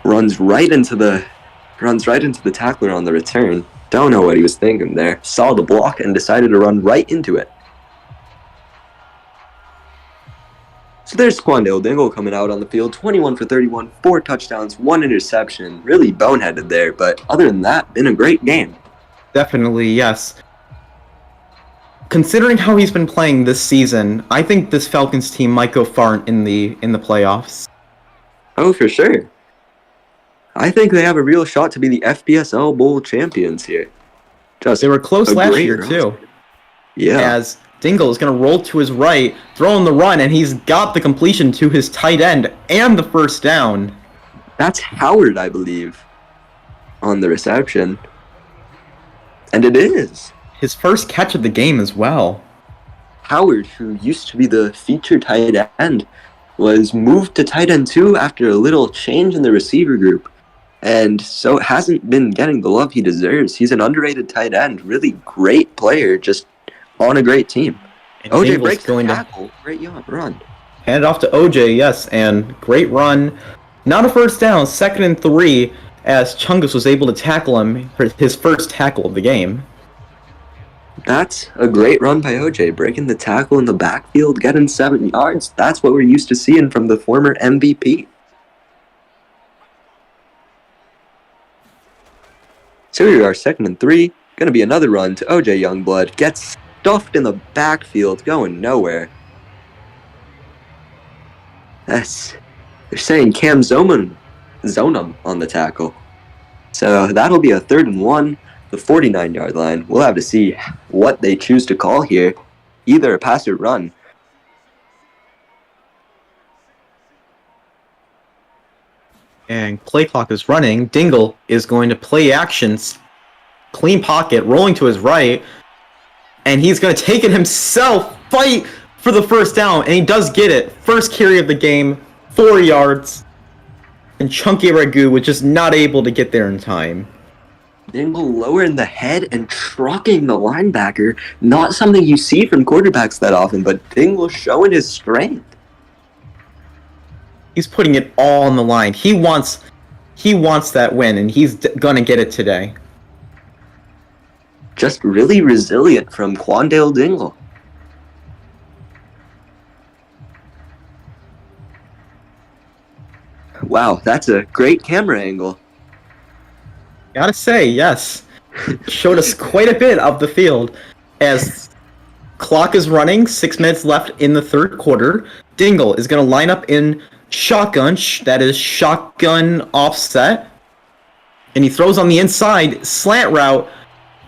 C: Runs right into the tackler on the return. Don't know what he was thinking there. Saw the block and decided to run right into it. So there's Quandale Dingle coming out on the field. 21 for 31, 4 touchdowns, 1 interception. Really boneheaded there, but other than that, been a great game.
A: Definitely, yes. Considering how he's been playing this season, I think this Falcons team might go far in the playoffs.
C: Oh, for sure. I think they have a real shot to be the FPSL Bowl champions here.
A: They were close last year, too.
C: Yeah.
A: As Dingle is going to roll to his right, throw in the run, and he's got the completion to his tight end and the first down.
C: That's Howard, I believe, on the reception. And it is.
A: His first catch of the game as well.
C: Howard, who used to be the featured tight end, was moved to tight end 2 after a little change in the receiver group. And so hasn't been getting the love he deserves. He's an underrated tight end. Really great player, just on a great team.
A: And
C: OJ breaks the tackle. Great run.
A: Hand it off to OJ, yes, and great run. Not a first down, 2nd and 3, as Chungus was able to tackle him for his first tackle of the game.
C: That's a great run by OJ, breaking the tackle in the backfield, getting 7 yards. That's what we're used to seeing from the former MVP. So here we are, 2nd and 3. Going to be another run to OJ Youngblood. Gets stuffed in the backfield, going nowhere. They're saying Cam zone him on the tackle. So that'll be a 3rd and 1, the 49-yard line. We'll have to see what they choose to call here. Either a pass or run.
A: And play clock is running. Dingle is going to play actions. Clean pocket, rolling to his right. And he's going to take it himself. Fight for the first down. And he does get it. First carry of the game. 4 yards. And Chunky Ragu was just not able to get there in time.
C: Dingle lowering the head and trucking the linebacker. Not something you see from quarterbacks that often, but Dingle showing his strength.
A: He's putting it all on the line. He wants that win, and he's gonna get it today.
C: Just really resilient from Quandale Dingle. Wow, that's a great camera angle.
A: Gotta say, yes. Showed us quite a bit of the field. As clock is running, 6 minutes left in the 3rd quarter. Dingle is gonna line up in shotgun, that is shotgun offset. And he throws on the inside, slant route,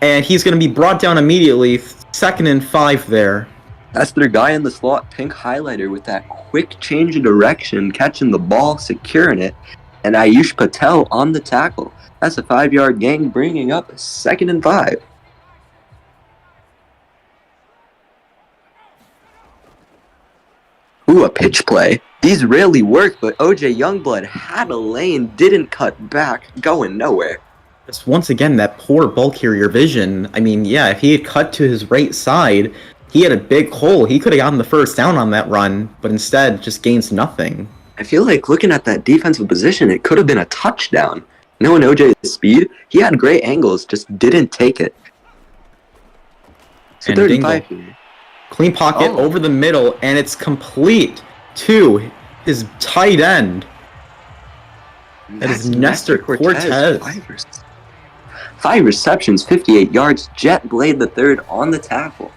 A: and he's gonna be brought down immediately. 2nd and 5 there.
C: That's their guy in the slot, pink highlighter, with that quick change of direction, catching the ball, securing it, and Ayush Patel on the tackle. That's a 5-yard gain, bringing up 2nd and 5. Ooh, a pitch play. These rarely work, but OJ Youngblood had a lane, didn't cut back, going nowhere.
A: Just once again, that poor ball carrier vision. I mean, yeah, if he had cut to his right side, he had a big hole. He could have gotten the first down on that run, but instead just gains nothing.
C: I feel like looking at that defensive position, it could have been a touchdown. Knowing OJ's speed, he had great angles, just didn't take it. So
A: And
C: 35
A: Dingle.
C: here.
A: Clean pocket over the middle, and it's complete to his tight end. That is Nestor Cortez.
C: 5 receptions, 58 yards. Jet Blade III on the tackle.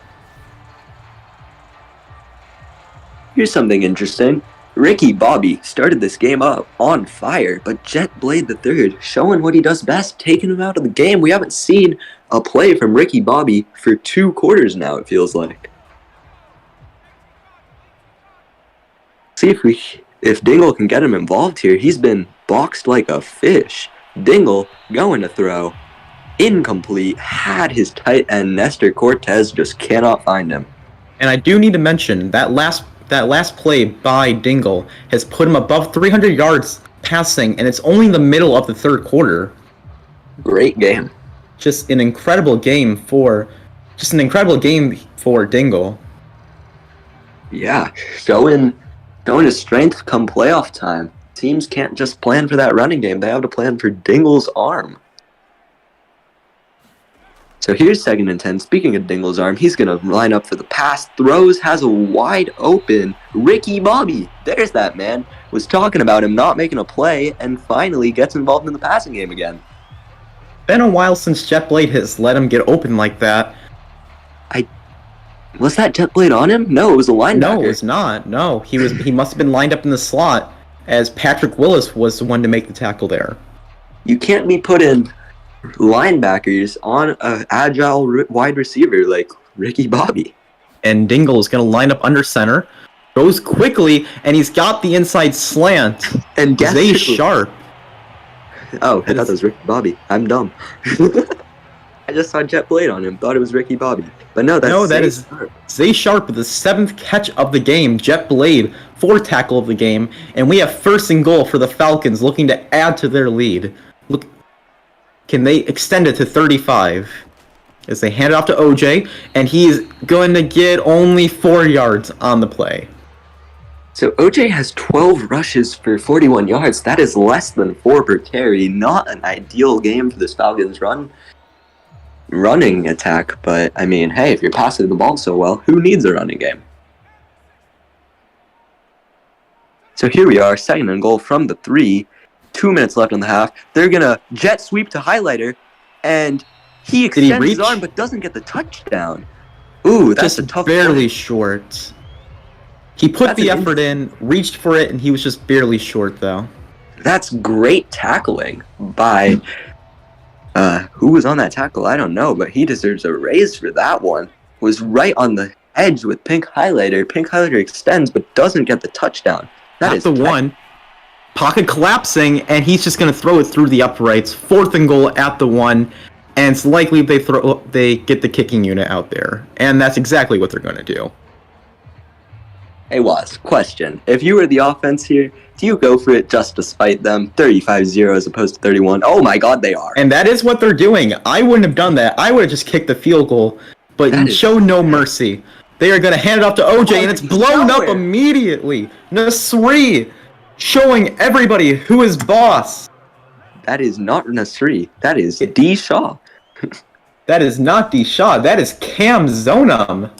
C: Here's something interesting. Ricky Bobby started this game up on fire, but Jet Blade III showing what he does best, taking him out of the game. We haven't seen a play from Ricky Bobby for 2 quarters now, it feels like. See if Dingle can get him involved here. He's been boxed like a fish. Dingle going to throw. Incomplete. Had his tight end Nestor Cortez, just cannot find him.
A: And I do need to mention that last play by Dingle has put him above 300 yards passing, and it's only in the middle of the 3rd quarter.
C: Great game.
A: Just an incredible game for Dingle.
C: Yeah, showing his strength come playoff time. Teams can't just plan for that running game. They have to plan for Dingle's arm. So here's 2nd and 10. Speaking of Dingle's arm, he's going to line up for the pass. Throws, has a wide open Ricky Bobby. There's that man. Was talking about him not making a play, and finally gets involved in the passing game again.
A: Been a while since Jet Blade has let him get open like that.
C: Was that Jet Blade on him? No, it was a linebacker.
A: No, it was not. No, he must have been lined up in the slot, as Patrick Willis was the one to make the tackle there.
C: You can't be putting linebackers on an agile wide receiver like Ricky Bobby.
A: And Dingle is going to line up under center, goes quickly, and he's got the inside slant.
C: And guess
A: Zay
C: who?
A: Sharp.
C: Oh, I thought that was Ricky Bobby. I'm dumb. I just saw Jet Blade on him. Thought it was Ricky Bobby. But no, that is
A: Zay Sharp with the 7th catch of the game. Jet Blade, 4th tackle of the game. And we have 1st and goal for the Falcons, looking to add to their lead. Look, can they extend it to 35? As they hand it off to OJ, and he's going to get only 4 yards on the play.
C: So OJ has 12 rushes for 41 yards. That is less than 4 per carry. Not an ideal game for this Falcons run. running attack, but I mean, hey, if you're passing the ball so well, who needs a running game? So here we are, 2nd and goal from the 3. 2 minutes left in the half. They're going to jet sweep to highlighter, and he extends his arm but doesn't get the touchdown. Ooh, that's
A: just
C: a tough
A: barely
C: play.
A: short. He put the effort in, reached for it, and he was just barely short, though.
C: That's great tackling by... who was on that tackle? I don't know, but he deserves a raise for that one. Was right on the edge with Pink Highlighter. Pink Highlighter extends but doesn't get the touchdown. That is
A: the one. Pocket collapsing, and he's just going to throw it through the uprights. 4th and goal at the 1, and it's likely they get the kicking unit out there. And that's exactly what they're going to do.
C: Hey, Waz, question. If you were the offense here, do you go for it just to spite them? 35-0 as opposed to 31. Oh my god, they are.
A: And that is what they're doing. I wouldn't have done that. I would have just kicked the field goal, but show no mercy. They are going to hand it off to OJ, and it's blown up immediately. Nasri showing everybody who is boss.
C: That is not Nasri. That is D. Shaw.
A: That is not D. Shaw. That is Cam Zonum.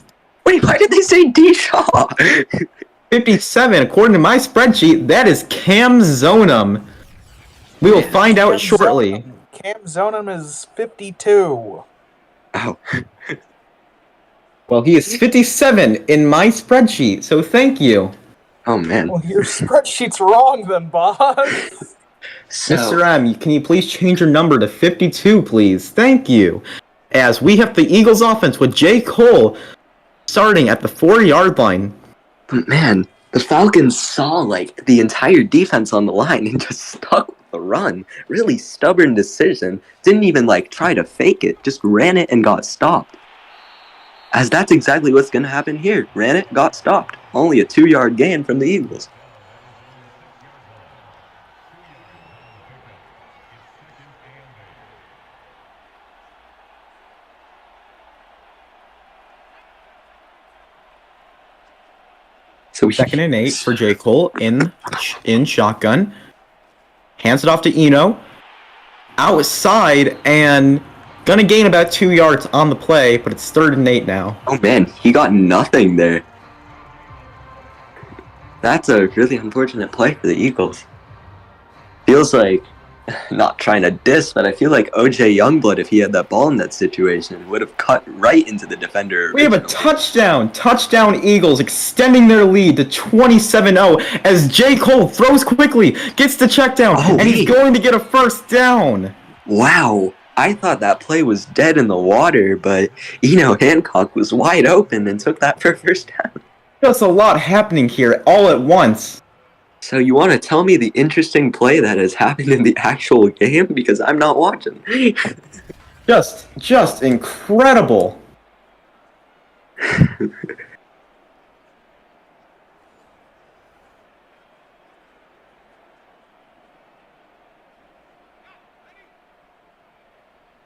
C: Wait, why did they say D. Shaw?
A: 57, according to my spreadsheet, that is Cam Zonum. We will find out shortly.
G: Cam Zonum is 52.
C: Oh.
A: Well, he is 57 in my spreadsheet, so thank you.
C: Oh, man.
G: Well, your spreadsheet's wrong then, boss.
C: So,
A: Mr. M, can you please change your number to 52, please? Thank you. As we have the Eagles offense with J. Cole starting at the 4-yard line.
C: but man, the Falcons saw, like, the entire defense on the line and just stuck with the run. Really stubborn decision. Didn't even, like, try to fake it. Just ran it and got stopped. As that's exactly what's going to happen here. Ran it, got stopped. Only a 2-yard gain from the Eagles. So
A: 2nd and 8 for J. Cole in shotgun. Hands it off to Eno. Outside and gonna gain about 2 yards on the play, but it's 3rd and 8 now.
C: Oh man, he got nothing there. That's a really unfortunate play for the Eagles. Feels like, not trying to diss, but I feel like OJ Youngblood, if he had that ball in that situation, would have cut right into the defender.
A: We have a touchdown! Touchdown Eagles extending their lead to 27-0 as J. Cole throws quickly, gets the check down, and he's going to get a 1st down.
C: Wow. I thought that play was dead in the water, but Hancock was wide open and took that for 1st down.
A: There's a lot happening here all at once.
C: So you want to tell me the interesting play that has happened in the actual game? Because I'm not watching.
A: Just incredible.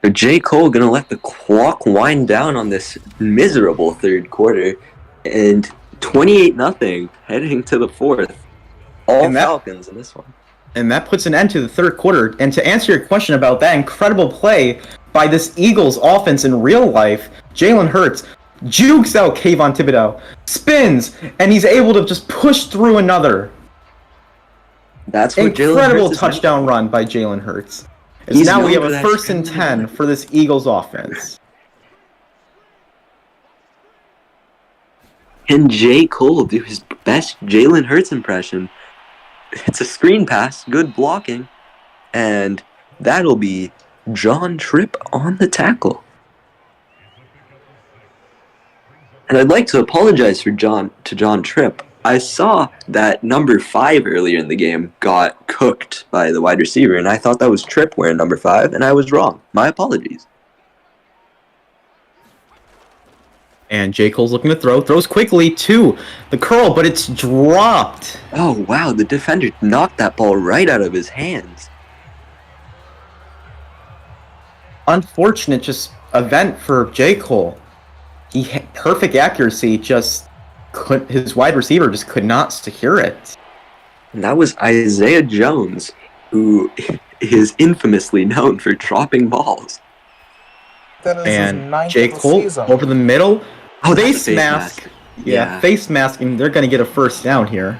C: So J. Cole gonna let the clock wind down on this miserable 3rd quarter, and 28-0 heading to the 4th. All Falcons in this one.
A: And that puts an end to the 3rd quarter. And to answer your question about that incredible play by this Eagles offense in real life, Jalen Hurts jukes out Kayvon Thibodeau, spins, and he's able to just push through another.
C: That's what
A: incredible touchdown run by Jalen Hurts. Now we have a 1st and 10 for this Eagles offense.
C: Can J. Cole do his best Jalen Hurts impression? It's a screen pass, good blocking, and that'll be John Tripp on the tackle. And I'd like to apologize to John Tripp. I saw that number 5 earlier in the game got cooked by the wide receiver, and I thought that was Tripp wearing number 5, and I was wrong. My apologies.
A: And J. Cole's looking to throw. Throws quickly to the curl, but it's dropped.
C: Oh, wow. The defender knocked that ball right out of his hands.
A: Unfortunate just event for J. Cole. He had perfect accuracy, his wide receiver just could not secure it.
C: And that was Isaiah Jones, who is infamously known for dropping balls.
G: That is his
A: And
G: 9th
A: J.
G: of the
A: Cole
G: season.
A: over the middle.
C: Oh, that's a
A: Face mask. Yeah, face mask, and they're going to get a first down here.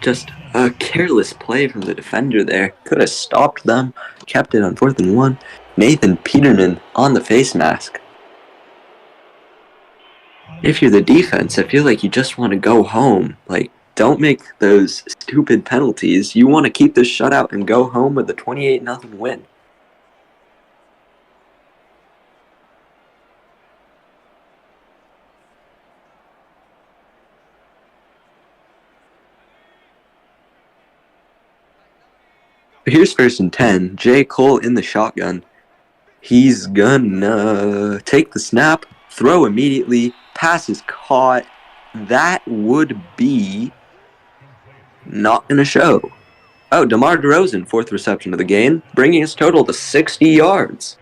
C: Just a careless play from the defender there. Could have stopped them, kept it on 4th and 1. Nathan Peterman on the face mask. If you're the defense, I feel like you just want to go home. Like, don't make those stupid penalties. You want to keep this shutout and go home with a 28-0 win. Here's 1st and 10. J. Cole in the shotgun. He's gonna take the snap, throw immediately, pass is caught. That would be not gonna show. Oh, DeMar DeRozan, 4th reception of the game, bringing his total to 60 yards.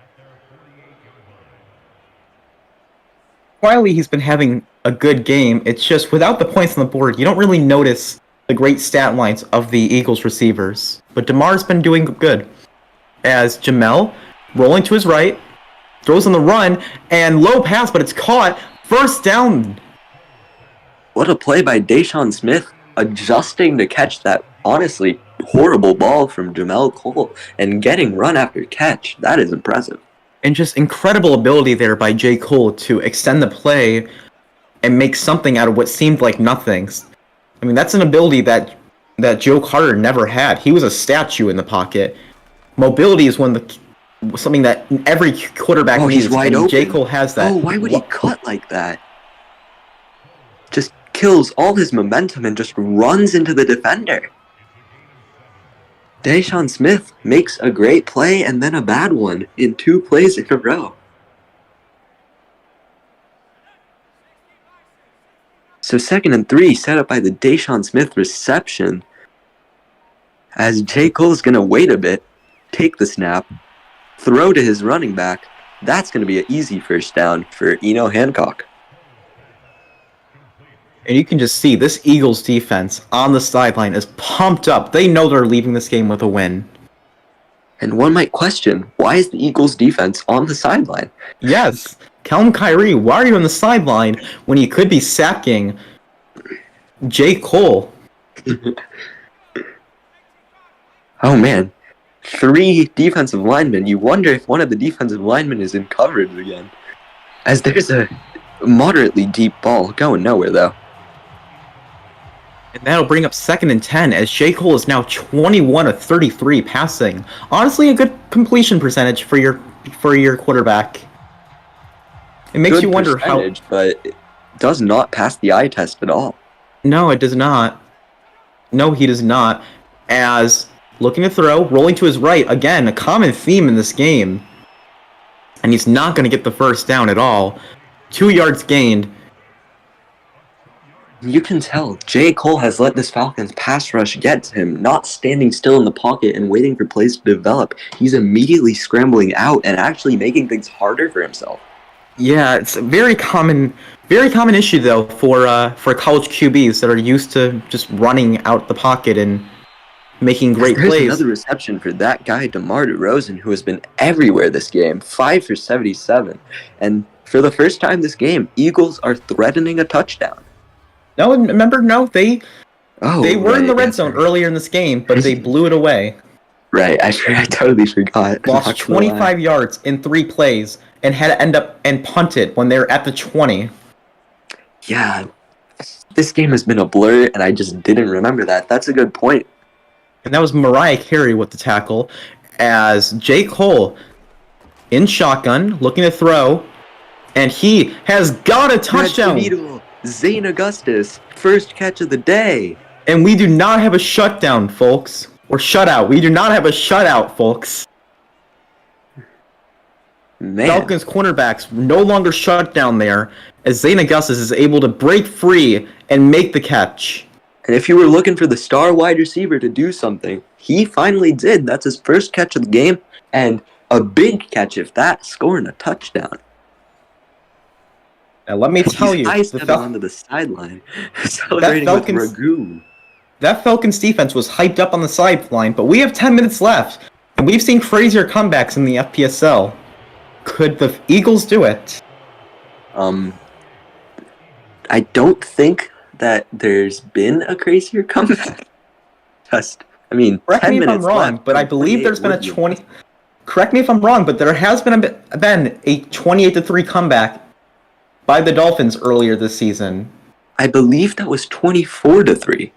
A: Quietly, he's been having a good game. It's just without the points on the board, you don't really notice the great stat lines of the Eagles receivers. But DeMar's been doing good. As Jamel, rolling to his right, throws on the run, and low pass, but it's caught. First down.
C: What a play by Deshaun Smith, adjusting to catch that honestly horrible ball from Jamel Cole and getting run after catch. That is impressive.
A: And just incredible ability there by J. Cole to extend the play and make something out of what seemed like nothing. I mean, that's an ability that Joe Carter never had. He was a statue in the pocket. Mobility is something that every quarterback needs.
C: He's wide open.
A: J. Cole has that.
C: Oh, why would he cut like that? Just kills all his momentum and just runs into the defender. Deshaun Smith makes a great play and then a bad one in 2 plays in a row. So 2nd and 3 set up by the Deshaun Smith reception. As J. Cole's going to wait a bit, take the snap, throw to his running back. That's going to be an easy first down for Eno Hancock.
A: And you can just see this Eagles defense on the sideline is pumped up. They know they're leaving this game with a win.
C: And one might question, why is the Eagles defense on the sideline?
A: Yes. Callum Kyrie, why are you on the sideline when you could be sacking J. Cole?
C: Oh man. 3 defensive linemen. You wonder if one of the defensive linemen is in coverage again. As there's a moderately deep ball going nowhere though.
A: And that'll bring up 2nd and 10 as J. Cole is now 21 of 33 passing. Honestly, a good completion percentage for your quarterback. It makes
C: Good
A: you wonder how.
C: But it does not pass the eye test at all.
A: No, it does not. No, he does not. As looking to throw, rolling to his right. Again, a common theme in this game. And he's not going to get the first down at all. 2 yards gained.
C: You can tell J. Cole has let this Falcons pass rush get to him, not standing still in the pocket and waiting for plays to develop. He's immediately scrambling out and actually making things harder for himself.
A: Yeah, it's a very common issue though for college QBs that are used to just running out the pocket and making great
C: There's
A: plays.
C: Another reception for that guy, DeMar DeRozan, who has been everywhere this game, 5 for 77. And for the first time this game, Eagles are threatening a touchdown.
A: No, remember, they were in the red zone earlier in this game, but they blew it away.
C: Right, I totally forgot.
A: Lost 25 yards in 3 plays and had to end up and punt it when they were at the 20.
C: Yeah, this game has been a blur, and I just didn't remember that. That's a good point.
A: And that was Mariah Carey with the tackle, as J. Cole in shotgun, looking to throw, and he has got a touchdown.
C: Zane Augustus, first catch of the day.
A: And we do not have a shutdown, folks. Or shutout. We do not have a shutout, folks.
C: Man.
A: Falcons cornerbacks no longer shut down there, as Zane Augustus is able to break free and make the catch.
C: And if you were looking for the star wide receiver to do something, he finally did. That's his first catch of the game, and a big catch if that, scoring a touchdown.
A: Now let me tell you,
C: onto the sideline, celebrating with Ragu.
A: That Falcons defense was hyped up on the sideline, but we have 10 minutes left, and we've seen crazier comebacks in the FPSL. Could the Eagles do it?
C: I don't think that there's been a crazier comeback. Correct me
A: 10 if I'm wrong, but I believe there's been a 20. Correct me if I'm wrong, but there has been a 28-3 comeback by the Dolphins earlier this season.
C: I believe that was 24-3.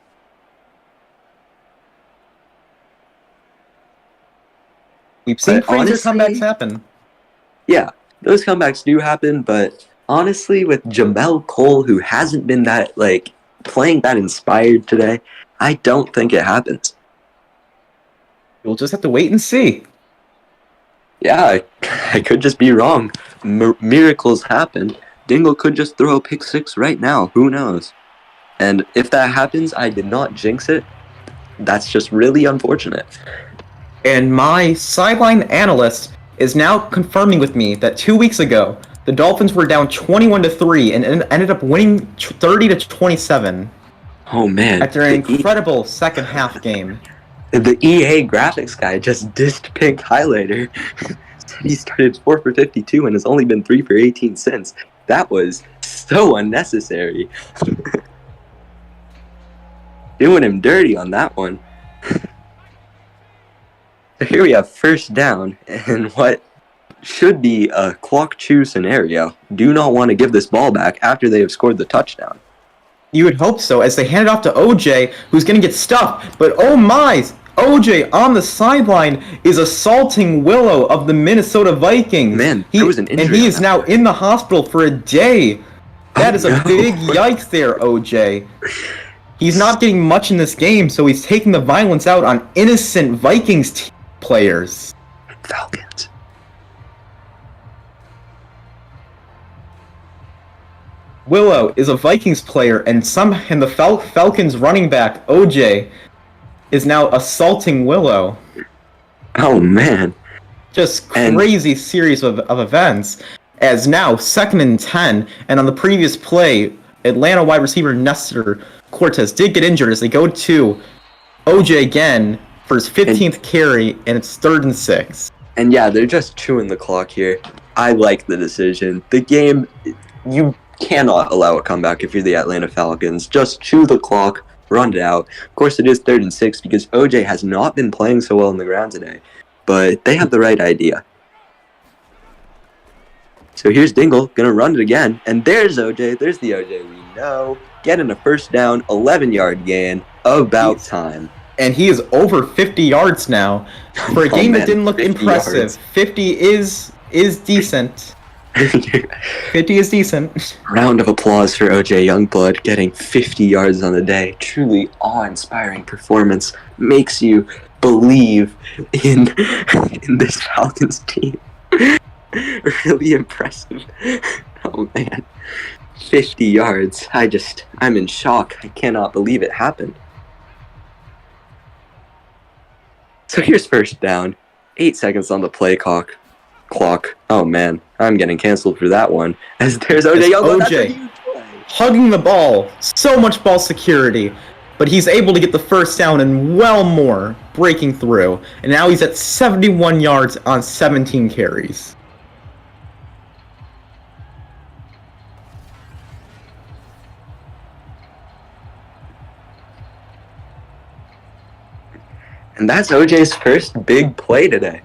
A: We've seen
C: But
A: crazier
C: honestly,
A: comebacks happen.
C: Yeah, those comebacks do happen, but honestly, with Jamel Cole, who hasn't been that, playing that inspired today, I don't think it happens.
A: We'll just have to wait and see.
C: Yeah, I could just be wrong. Miracles happen. Dingle could just throw a pick six right now. Who knows? And if that happens, I did not jinx it. That's just really unfortunate.
A: And my sideline analyst is now confirming with me that 2 weeks ago, the Dolphins were down 21-3 and ended up winning 30-27.
C: Oh man!
A: After an incredible second half game.
C: The EA graphics guy just dissed Pink Highlighter. Said he started 4 for 52 and has only been 3 for 18 since. That was so unnecessary. Doing him dirty on that one. So here we have first down in what should be a clock chew scenario. Do not want to give this ball back after they have scored the touchdown.
A: You would hope so, as they hand it off to OJ, who's going to get stuffed. But oh my, OJ on the sideline is assaulting Willow of the Minnesota Vikings.
C: Man, there was an injury.
A: And he is now in the hospital for a day. That is a big yikes there, OJ. He's not getting much in this game, so he's taking the violence out on innocent Vikings players.
C: Falcons.
A: Willow is a Vikings player, and the Falcons running back, OJ, is now assaulting Willow.
C: Oh, man.
A: Just crazy series of events. As now, 2nd and 10, and on the previous play, Atlanta wide receiver Nestor Cortez did get injured as they go to OJ again for his 15th carry, and it's 3rd and 6.
C: And yeah, they're just chewing the clock here. I like the decision. The game, you cannot allow a comeback if you're the Atlanta Falcons. Just chew the clock, run it out. Of course, it is 3rd and 6 because OJ has not been playing so well on the ground today. But they have the right idea. So here's Dingle, gonna run it again. And there's OJ. There's the OJ we know. Getting a first down, 11-yard gain. About time.
A: And he is over 50 yards now. For a game that didn't look impressive,
C: yards.
A: 50 is decent. 50 is decent.
C: Round of applause for OJ Youngblood getting 50 yards on the day. Truly awe-inspiring performance. Makes you believe in this Falcons team. Really impressive. Oh man. 50 yards. I'm in shock. I cannot believe it happened. So here's first down. 8 seconds on the play clock. Oh man, I'm getting canceled for that one. As there's OJ Youngblood.
A: OJ hugging the ball. So much ball security. But he's able to get the first down and well more, breaking through. And now he's at 71 yards on 17 carries.
C: And that's OJ's first big play today.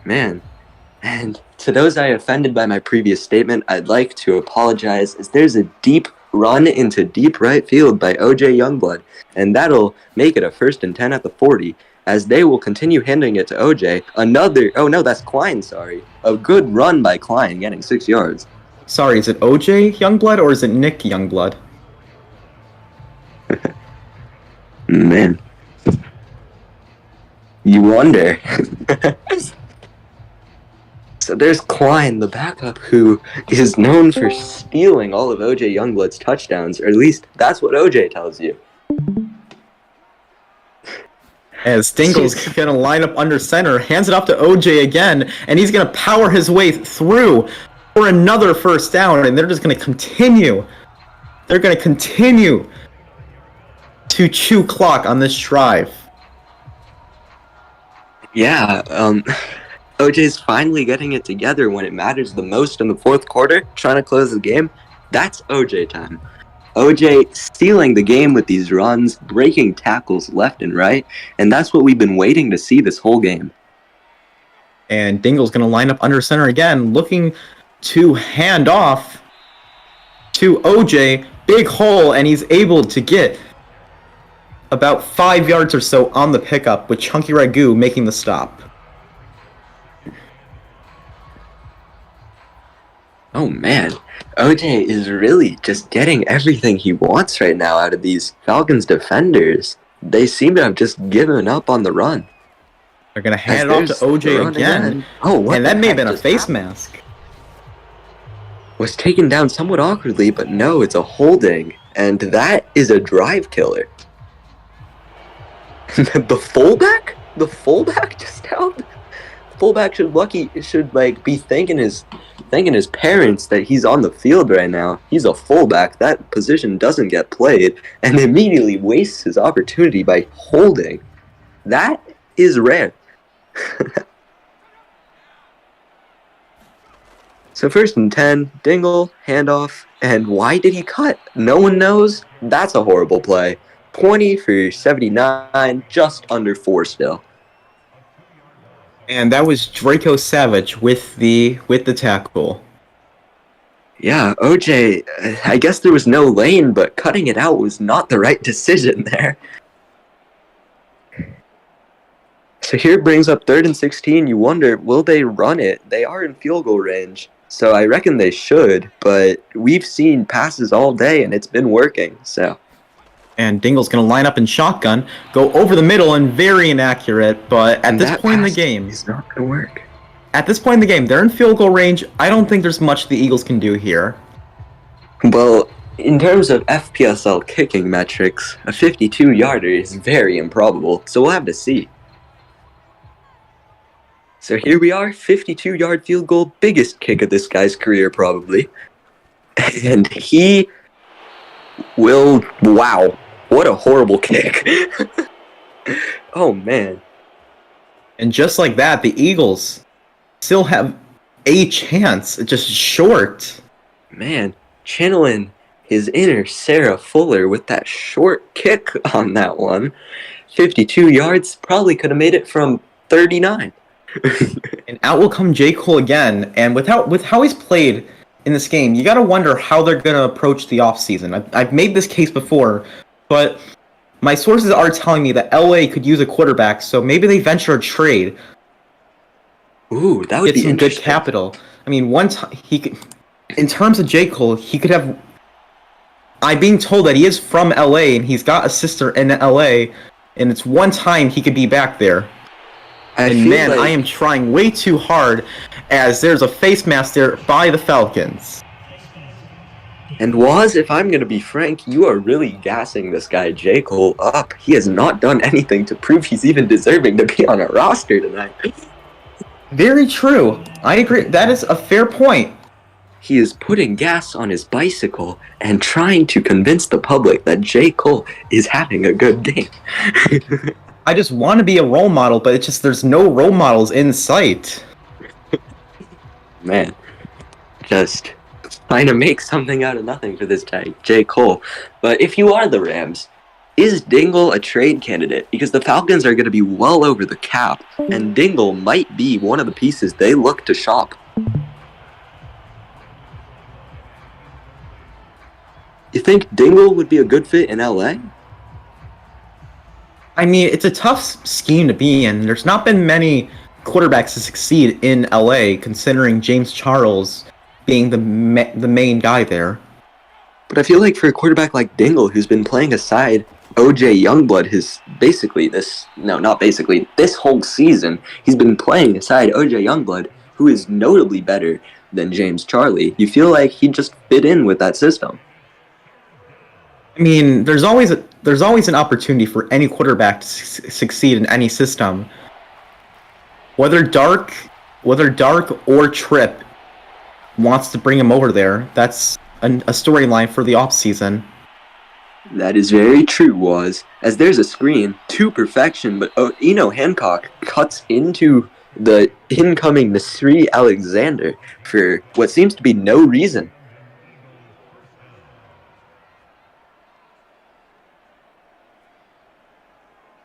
C: Man. And to those I offended by my previous statement, I'd like to apologize, as there's a deep run into deep right field by OJ Youngblood, and that'll make it a 1st and 10 at the 40, as they will continue handing it to OJ. That's Klein, sorry. A good run by Klein, getting 6 yards.
A: Sorry, is it OJ Youngblood or is it Nick Youngblood?
C: Man. You wonder. So there's Klein, the backup, who is known for stealing all of OJ Youngblood's touchdowns, or at least that's what OJ tells you.
A: As Dingle's going to line up under center, hands it off to OJ again, and he's going to power his way through for another first down, and they're just going to continue. They're going to continue to chew clock on this drive.
C: Yeah, OJ's finally getting it together when it matters the most in the fourth quarter, trying to close the game. That's OJ time. OJ stealing the game with these runs, breaking tackles left and right, and that's what we've been waiting to see this whole game.
A: And Dingle's going to line up under center again, looking to hand off to OJ. Big hole, and he's able to get about 5 yards or so on the pickup, with Chunky Ragu making the stop.
C: Oh man, OJ is really just getting everything he wants right now out of these Falcons defenders. They seem to have just given up on the run.
A: They're going to hand it off to OJ again.
C: Oh, what
A: and that may have been a face
C: happened?
A: mask.
C: Was taken down somewhat awkwardly, but no, it's a holding. And that is a drive killer. The fullback? The fullback just held? Fullback should be thanking his parents that he's on the field right now. He's a fullback. That position doesn't get played, and immediately wastes his opportunity by holding. That is rare. So 1st and 10, Dingle, handoff, and why did he cut? No one knows. That's a horrible play. 20 for 79, just under 4 still.
A: And that was Draco Savage with the tackle.
C: Yeah, OJ, I guess there was no lane, but cutting it out was not the right decision there. So here brings up 3rd and 16. You wonder, will they run it? They are in field goal range, so I reckon they should, but we've seen passes all day, and it's been working, so.
A: And Dingle's going to line up in shotgun, go over the middle, and very inaccurate, but at this point in the game,
C: it's not going to work.
A: At this point in the game, they're in field goal range. I don't think there's much the Eagles can do here.
C: Well, in terms of FPSL kicking metrics, a 52-yarder is very improbable, so we'll have to see. So here we are, 52-yard field goal, biggest kick of this guy's career probably. And he will, wow, what a horrible kick. Oh man.
A: And just like that, the Eagles still have a chance, just short.
C: Man, channeling his inner Sarah Fuller with that short kick on that one. 52 yards, probably could have made it from 39.
A: And out will come J. Cole again, and with how he's played in this game, you gotta wonder how they're gonna approach the offseason. I've made this case before, but my sources are telling me that LA could use a quarterback, so maybe they venture a trade.
C: Ooh, that would be
A: some good capital. I mean, one time he could, in terms of J. Cole, he could have. I'm being told that he is from LA and he's got a sister in LA, and it's one time he could be back there. And man, I am trying way too hard, as there's a face mask there by the Falcons.
C: And Waz, if I'm going to be frank, you are really gassing this guy J. Cole up. He has not done anything to prove he's even deserving to be on a roster tonight.
A: Very true. I agree. That is a fair point.
C: He is putting gas on his bicycle and trying to convince the public that J. Cole is having a good game.
A: I just want to be a role model, but it's just there's no role models in sight.
C: Man, just trying to make something out of nothing for this guy, J. Cole. But if you are the Rams, is Dingle a trade candidate? Because the Falcons are going to be well over the cap, and Dingle might be one of the pieces they look to shop. You think Dingle would be a good fit in LA?
A: I mean, it's a tough scheme to be in. There's not been many quarterbacks to succeed in LA, considering James Charles being the main guy there.
C: But I feel like for a quarterback like Dingle, who's been playing aside OJ Youngblood, this whole season, he's been playing aside OJ Youngblood, who is notably better than James Charlie. You feel like he'd just fit in with that system.
A: I mean, there's always an opportunity for any quarterback to succeed in any system. Whether Dark or Tripp wants to bring him over there, that's a storyline for the offseason.
C: That is very true, Waz. As there's a screen to perfection, but Eno Hancock cuts into the incoming Nasri Alexander for what seems to be no reason.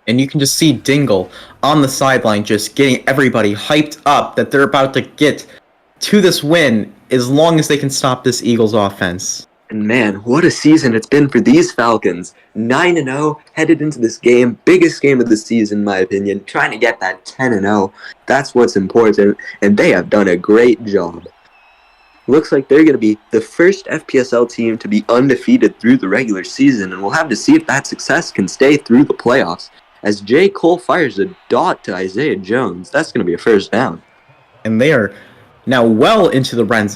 A: And you can just see Dingle on the sideline just getting everybody hyped up that they're about to get to this win as long as they can stop this Eagles offense.
C: And man, what a season it's been for these Falcons. 9-0 headed into this game, biggest game of the season in my opinion, trying to get that 10-0. That's what's important, and they have done a great job. Looks like they're going to be the first FPSL team to be undefeated through the regular season, and we'll have to see if that success can stay through the playoffs. As J. Cole fires a dot to Isaiah Jones, that's going to be a first down.
A: And they are now well into the red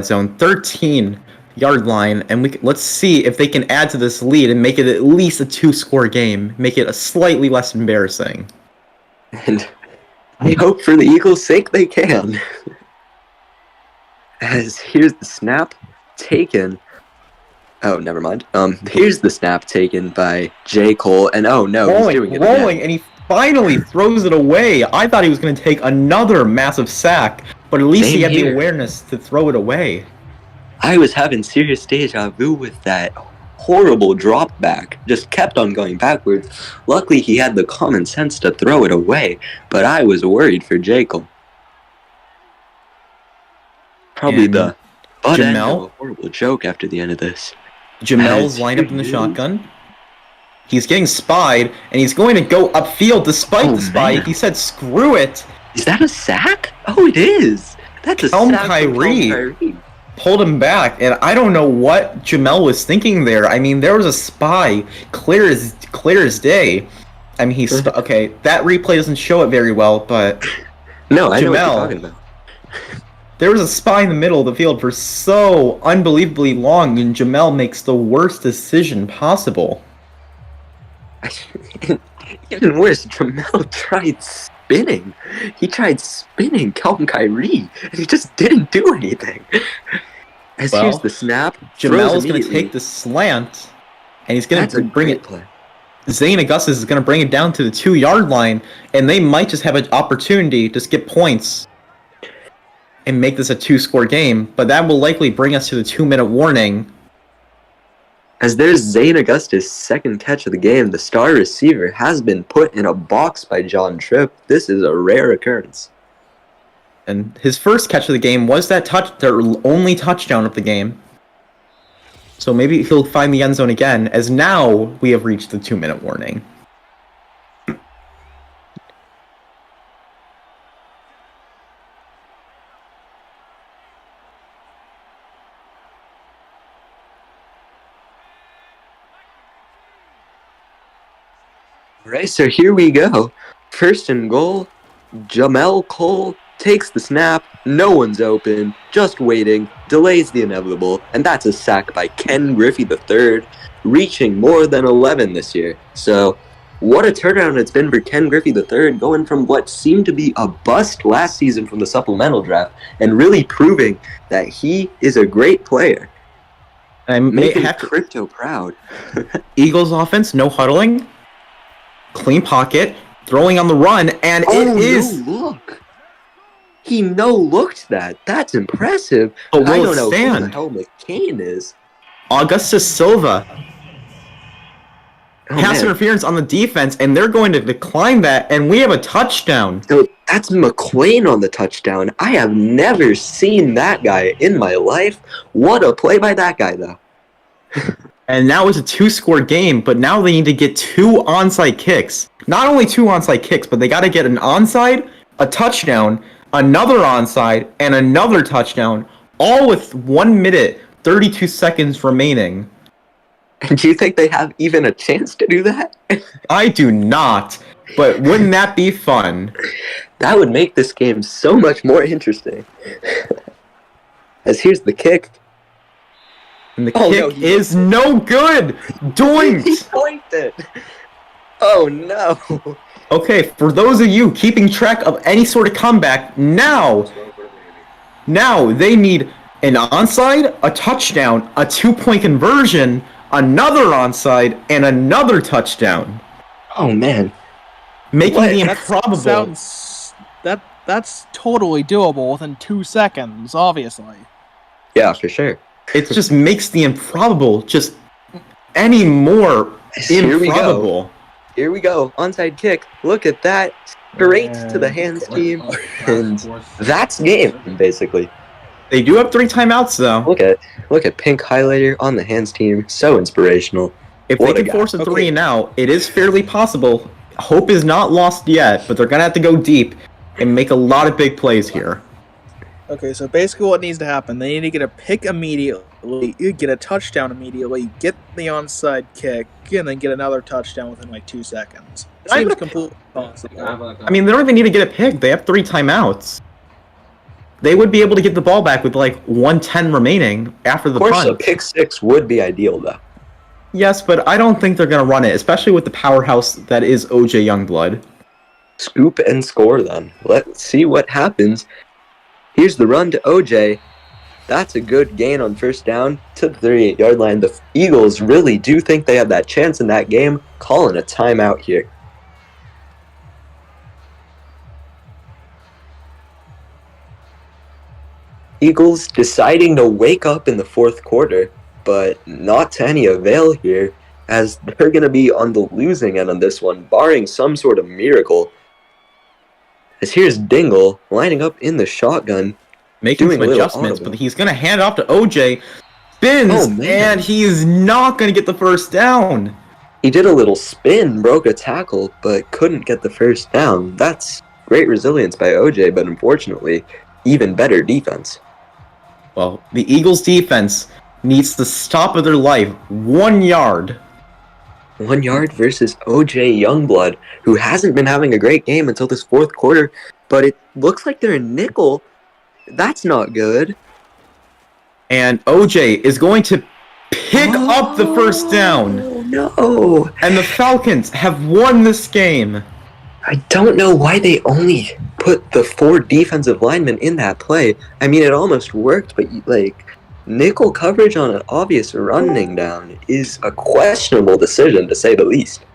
A: zone, 13-yard line, and let's see if they can add to this lead and make it at least a 2-score game, make it a slightly less embarrassing.
C: And I hope for the Eagles' sake they can. As here's the snap taken. Oh, never mind. Here's the snap taken by J. Cole, and oh no, he's doing it again.
A: And he finally throws it away. I thought he was going to take another massive sack, but at least he had the awareness to throw it away.
C: I was having serious deja vu with that horrible drop back. Just kept on going backwards. Luckily, he had the common sense to throw it away, but I was worried for J. Cole. Probably
A: And
C: the butt end
A: Jamel?
C: of a horrible joke after the end of this.
A: Jamel's lined up in the shotgun. He's getting spied, and he's going to go upfield despite the spy.
C: Man.
A: He said, screw it.
C: Is that a sack? Oh, it is. That's a sack from
A: Kyrie pulled him back, and I don't know what Jamel was thinking there. I mean, there was a spy, clear as day. I mean, okay, that replay doesn't show it very well, but
C: No, I know what you're
A: Jamel,
C: talking about.
A: there was a spy in the middle of the field for so unbelievably long, and Jamel makes the worst decision possible.
C: Even worse, Jamel tried spinning. He tried spinning Calvin Kyrie, and he just didn't do anything. As here's the snap.
A: Jamel's going to take the slant, and he's going to bring it.
C: Play.
A: Zane Augustus is going to bring it down to the 2-yard line, and they might just have an opportunity to skip points and make this a 2-score game, but that will likely bring us to the 2-minute warning.
C: As there's Zane Augustus' second catch of the game, the star receiver has been put in a box by John Tripp. This is a rare occurrence.
A: And his first catch of the game was their only touchdown of the game. So maybe he'll find the end zone again, as now we have reached the 2-minute warning.
C: Alright, so here we go. First and goal. Jamel Cole takes the snap. No one's open. Just waiting. Delays the inevitable. And that's a sack by Ken Griffey III, reaching more than 11 this year. So, what a turnaround it's been for Ken Griffey III, going from what seemed to be a bust last season from the supplemental draft, and really proving that he is a great player.
A: I'm
C: making Crypto proud.
A: Eagles offense, no huddling. Clean pocket, throwing on the run, and it is.
C: No look. He no-looked that. That's impressive.
A: But
C: I
A: will
C: don't know
A: stand.
C: who the hell McCain is.
A: Augustus Silva.
C: Oh,
A: Pass
C: man.
A: interference on the defense, and they're going to decline that, and we have a touchdown.
C: So that's McClain on the touchdown. I have never seen that guy in my life. What a play by that guy, though.
A: And now it's a 2-score game, but now they need to get 2 onside kicks. Not only 2 onside kicks, but they got to get an onside, a touchdown, another onside, and another touchdown, all with 1 minute, 32 seconds remaining.
C: And do you think they have even a chance to do that?
A: I do not, but wouldn't that be fun?
C: That would make this game so much more interesting. As here's the kick.
A: And the kick is no good! Doinked!
C: He pointed it! Oh no!
A: Okay, for those of you keeping track of any sort of comeback, now they need an onside, a touchdown, a 2-point conversion, another onside, and another touchdown.
C: Oh man.
A: Making the improbable.
G: that's totally doable within 2 seconds, obviously.
C: Yeah, for sure.
A: It just makes the improbable just any more
C: Here we go.
A: improbable.
C: Here we go. Onside kick. Look at that. Straight to the hands team. And that's game, basically.
A: They do have 3 timeouts though.
C: Look at Pink highlighter on the hands team. So inspirational.
A: If
C: What
A: they
C: a
A: can
C: guy.
A: force a 3 and out, it is fairly possible. Hope is not lost yet, but they're gonna have to go deep and make a lot of big plays here.
G: Okay, so basically what needs to happen, they need to get a pick immediately, get a touchdown immediately, get the onside kick, and then get another touchdown within like 2 seconds.
A: Not even
G: Seems
A: a
G: completely possible.
A: I mean, they don't even need to get a pick. They have 3 timeouts. They would be able to get the ball back with like 1:10 remaining after the
C: Of course, a
A: punt.
C: pick 6 would be ideal, though.
A: Yes, but I don't think they're gonna run it, especially with the powerhouse that is OJ Youngblood.
C: Scoop and score, then. Let's see what happens. Here's the run to OJ. That's a good gain on first down to the 38-yard line. The Eagles really do think they have that chance in that game. Calling a timeout here. Eagles deciding to wake up in the fourth quarter, but not to any avail here, as they're going to be on the losing end on this one, barring some sort of miracle. As here's Dingle lining up in the shotgun,
A: Making
C: doing
A: some
C: a little
A: adjustments,
C: audible.
A: but he's gonna hand it off to OJ. Spins,
C: Oh, man.
A: and he is not gonna get the first down.
C: He did a little spin, broke a tackle, but couldn't get the first down. That's great resilience by OJ, but unfortunately, even better defense.
A: Well, the Eagles defense needs the stop of their life. 1 yard.
C: 1 yard versus OJ Youngblood, who hasn't been having a great game until this fourth quarter, but it looks like they're in nickel. That's not good.
A: And OJ is going to pick up the first down.
C: Oh, no.
A: And the Falcons have won this game.
C: I don't know why they only put the 4 defensive linemen in that play. I mean, it almost worked, but nickel coverage on an obvious running down is a questionable decision, to say the least.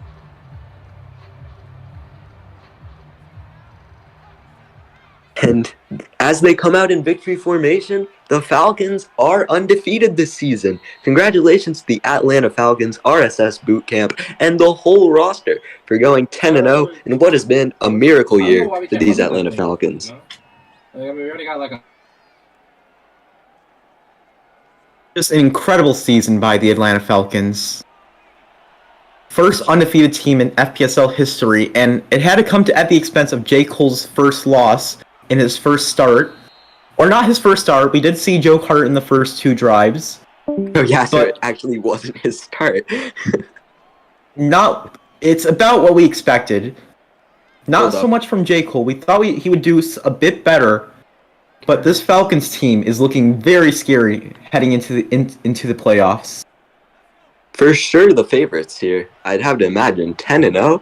C: And as they come out in victory formation, the Falcons are undefeated this season. Congratulations to the Atlanta Falcons, RSS Boot Camp, and the whole roster for going 10-0 in what has been a miracle year for these Atlanta Falcons.
E: We already got like a
A: Just an incredible season by the Atlanta Falcons. First undefeated team in FPSL history, and it had to come at the expense of J. Cole's first loss in his first start. Or not his first start, we did see Joe Carter in the first 2 drives.
C: Oh yeah, so
A: But-
C: it actually wasn't his start.
A: It's about what we expected. Not
C: Hold
A: so
C: up.
A: much from J. Cole. We thought he would do a bit better, but this Falcons team is looking very scary heading into the playoffs.
C: For sure the favorites here. I'd have to imagine 10-0.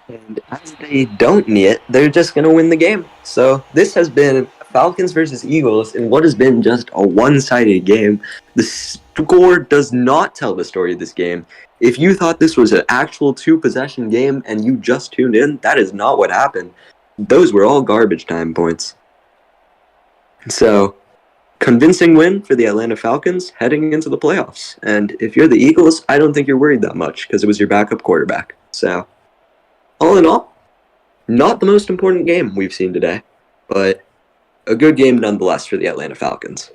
C: And as they don't need it, they're just going to win the game. So this has been Falcons versus Eagles in what has been just a one-sided game. The score does not tell the story of this game. If you thought this was an actual 2-possession game and you just tuned in, that is not what happened. Those were all garbage time points. So, convincing win for the Atlanta Falcons heading into the playoffs. And if you're the Eagles, I don't think you're worried that much because it was your backup quarterback. So, all in all, not the most important game we've seen today, but a good game nonetheless for the Atlanta Falcons.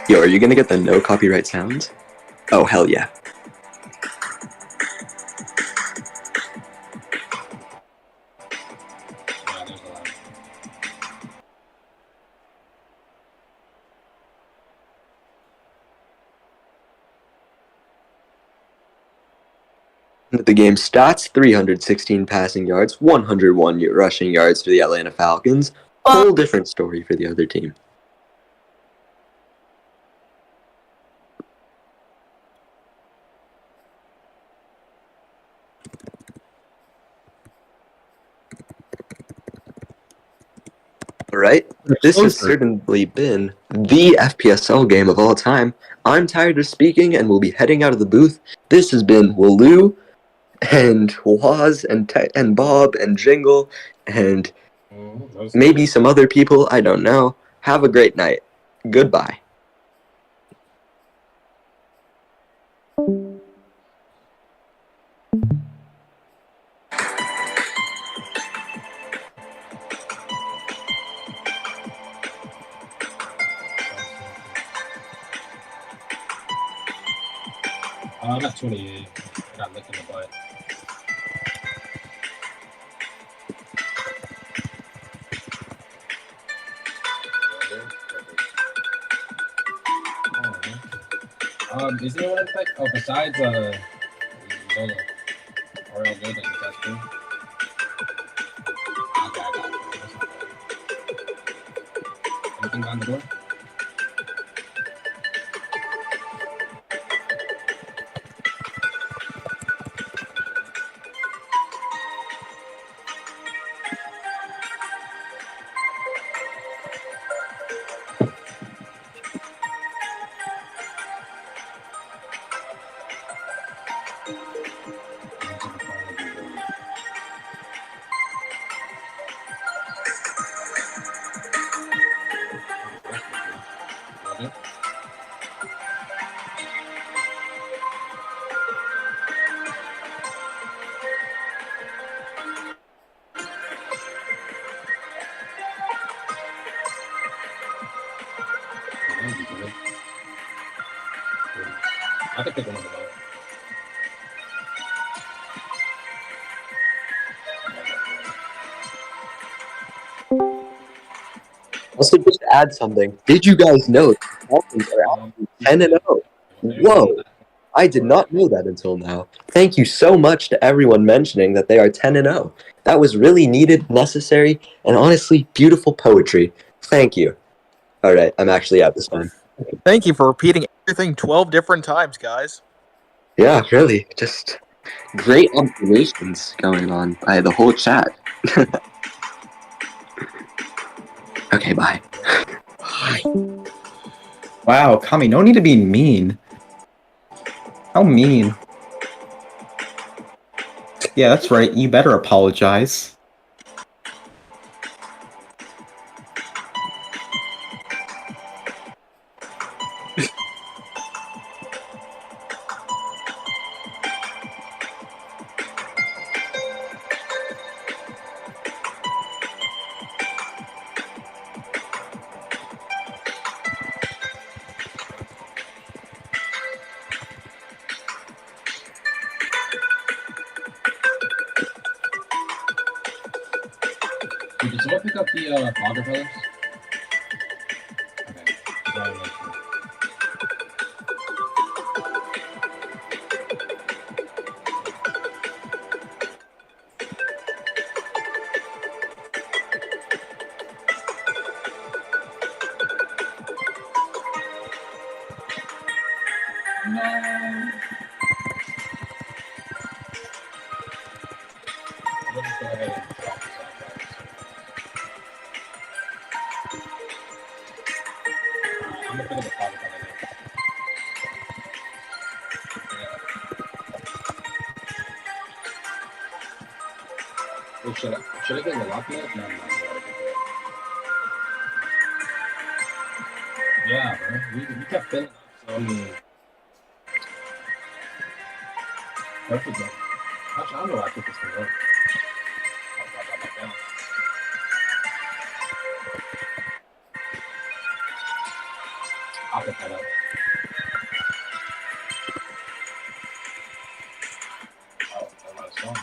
C: Yo, are you gonna get the no copyright sounds? Oh, hell yeah.
E: yeah, there's a lot.
C: The game stats: 316 passing yards, 101 rushing yards for the Atlanta Falcons. Whole different story for the other team. Right? This has certainly been the FPSL game of all time. I'm tired of speaking and will be heading out of the booth. This has been Waloo and Waz and Bob and Jingle and maybe some other people. I don't know. Have a great night. Goodbye.
E: I got 28. I got licked in the butt. Is anyone in fact? Oh, besides Zola, or El Good, like that's true. Okay, I got it. That's not bad. Anything behind the door? I could pick one of them out.
C: Also, just to add something. Did you guys know the Falcons are actually 10-0? Whoa! I did not know that until now. Thank you so much to everyone mentioning that they are 10-0. That was really needed, necessary, and honestly beautiful poetry. Thank you. All right, I'm actually out this time.
G: Thank you for repeating everything 12 different times, guys.
C: Yeah, really, just great observations going on by the whole chat. Okay, bye.
A: Wow, Kami, no need to be mean. How mean. Yeah, that's right. You better apologize.
E: Did someone pick up the Fogger Brothers? Okay. Sorry, I'm not sure. No. Let me go ahead and drop this off. I'm gonna pick up the Fogger Brothers. Wait, should I get the lock yet? No, I'm not. Yeah, bro. We kept filling up, so perfect, bro. Actually, I don't know why I took this thing up. I'll pick that up. Oh, I might have song.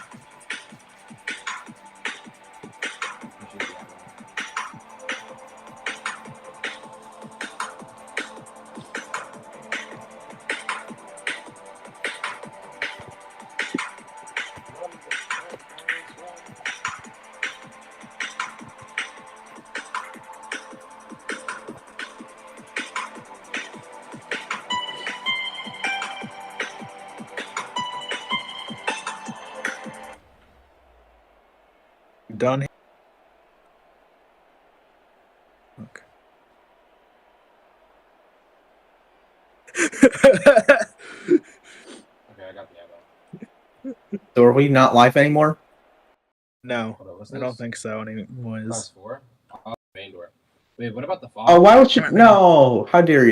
G: Done. Okay.
E: Okay, I got the ammo.
A: So are we not live anymore?
G: No,
E: Hold on, what's
G: I don't
E: this?
G: think so.
E: Class
G: Anyways.
E: 4? Oh, main door. Wait, what about the
A: Oh,
E: Falcons?
A: why would you?
G: Come on, man.
A: No, how dare you?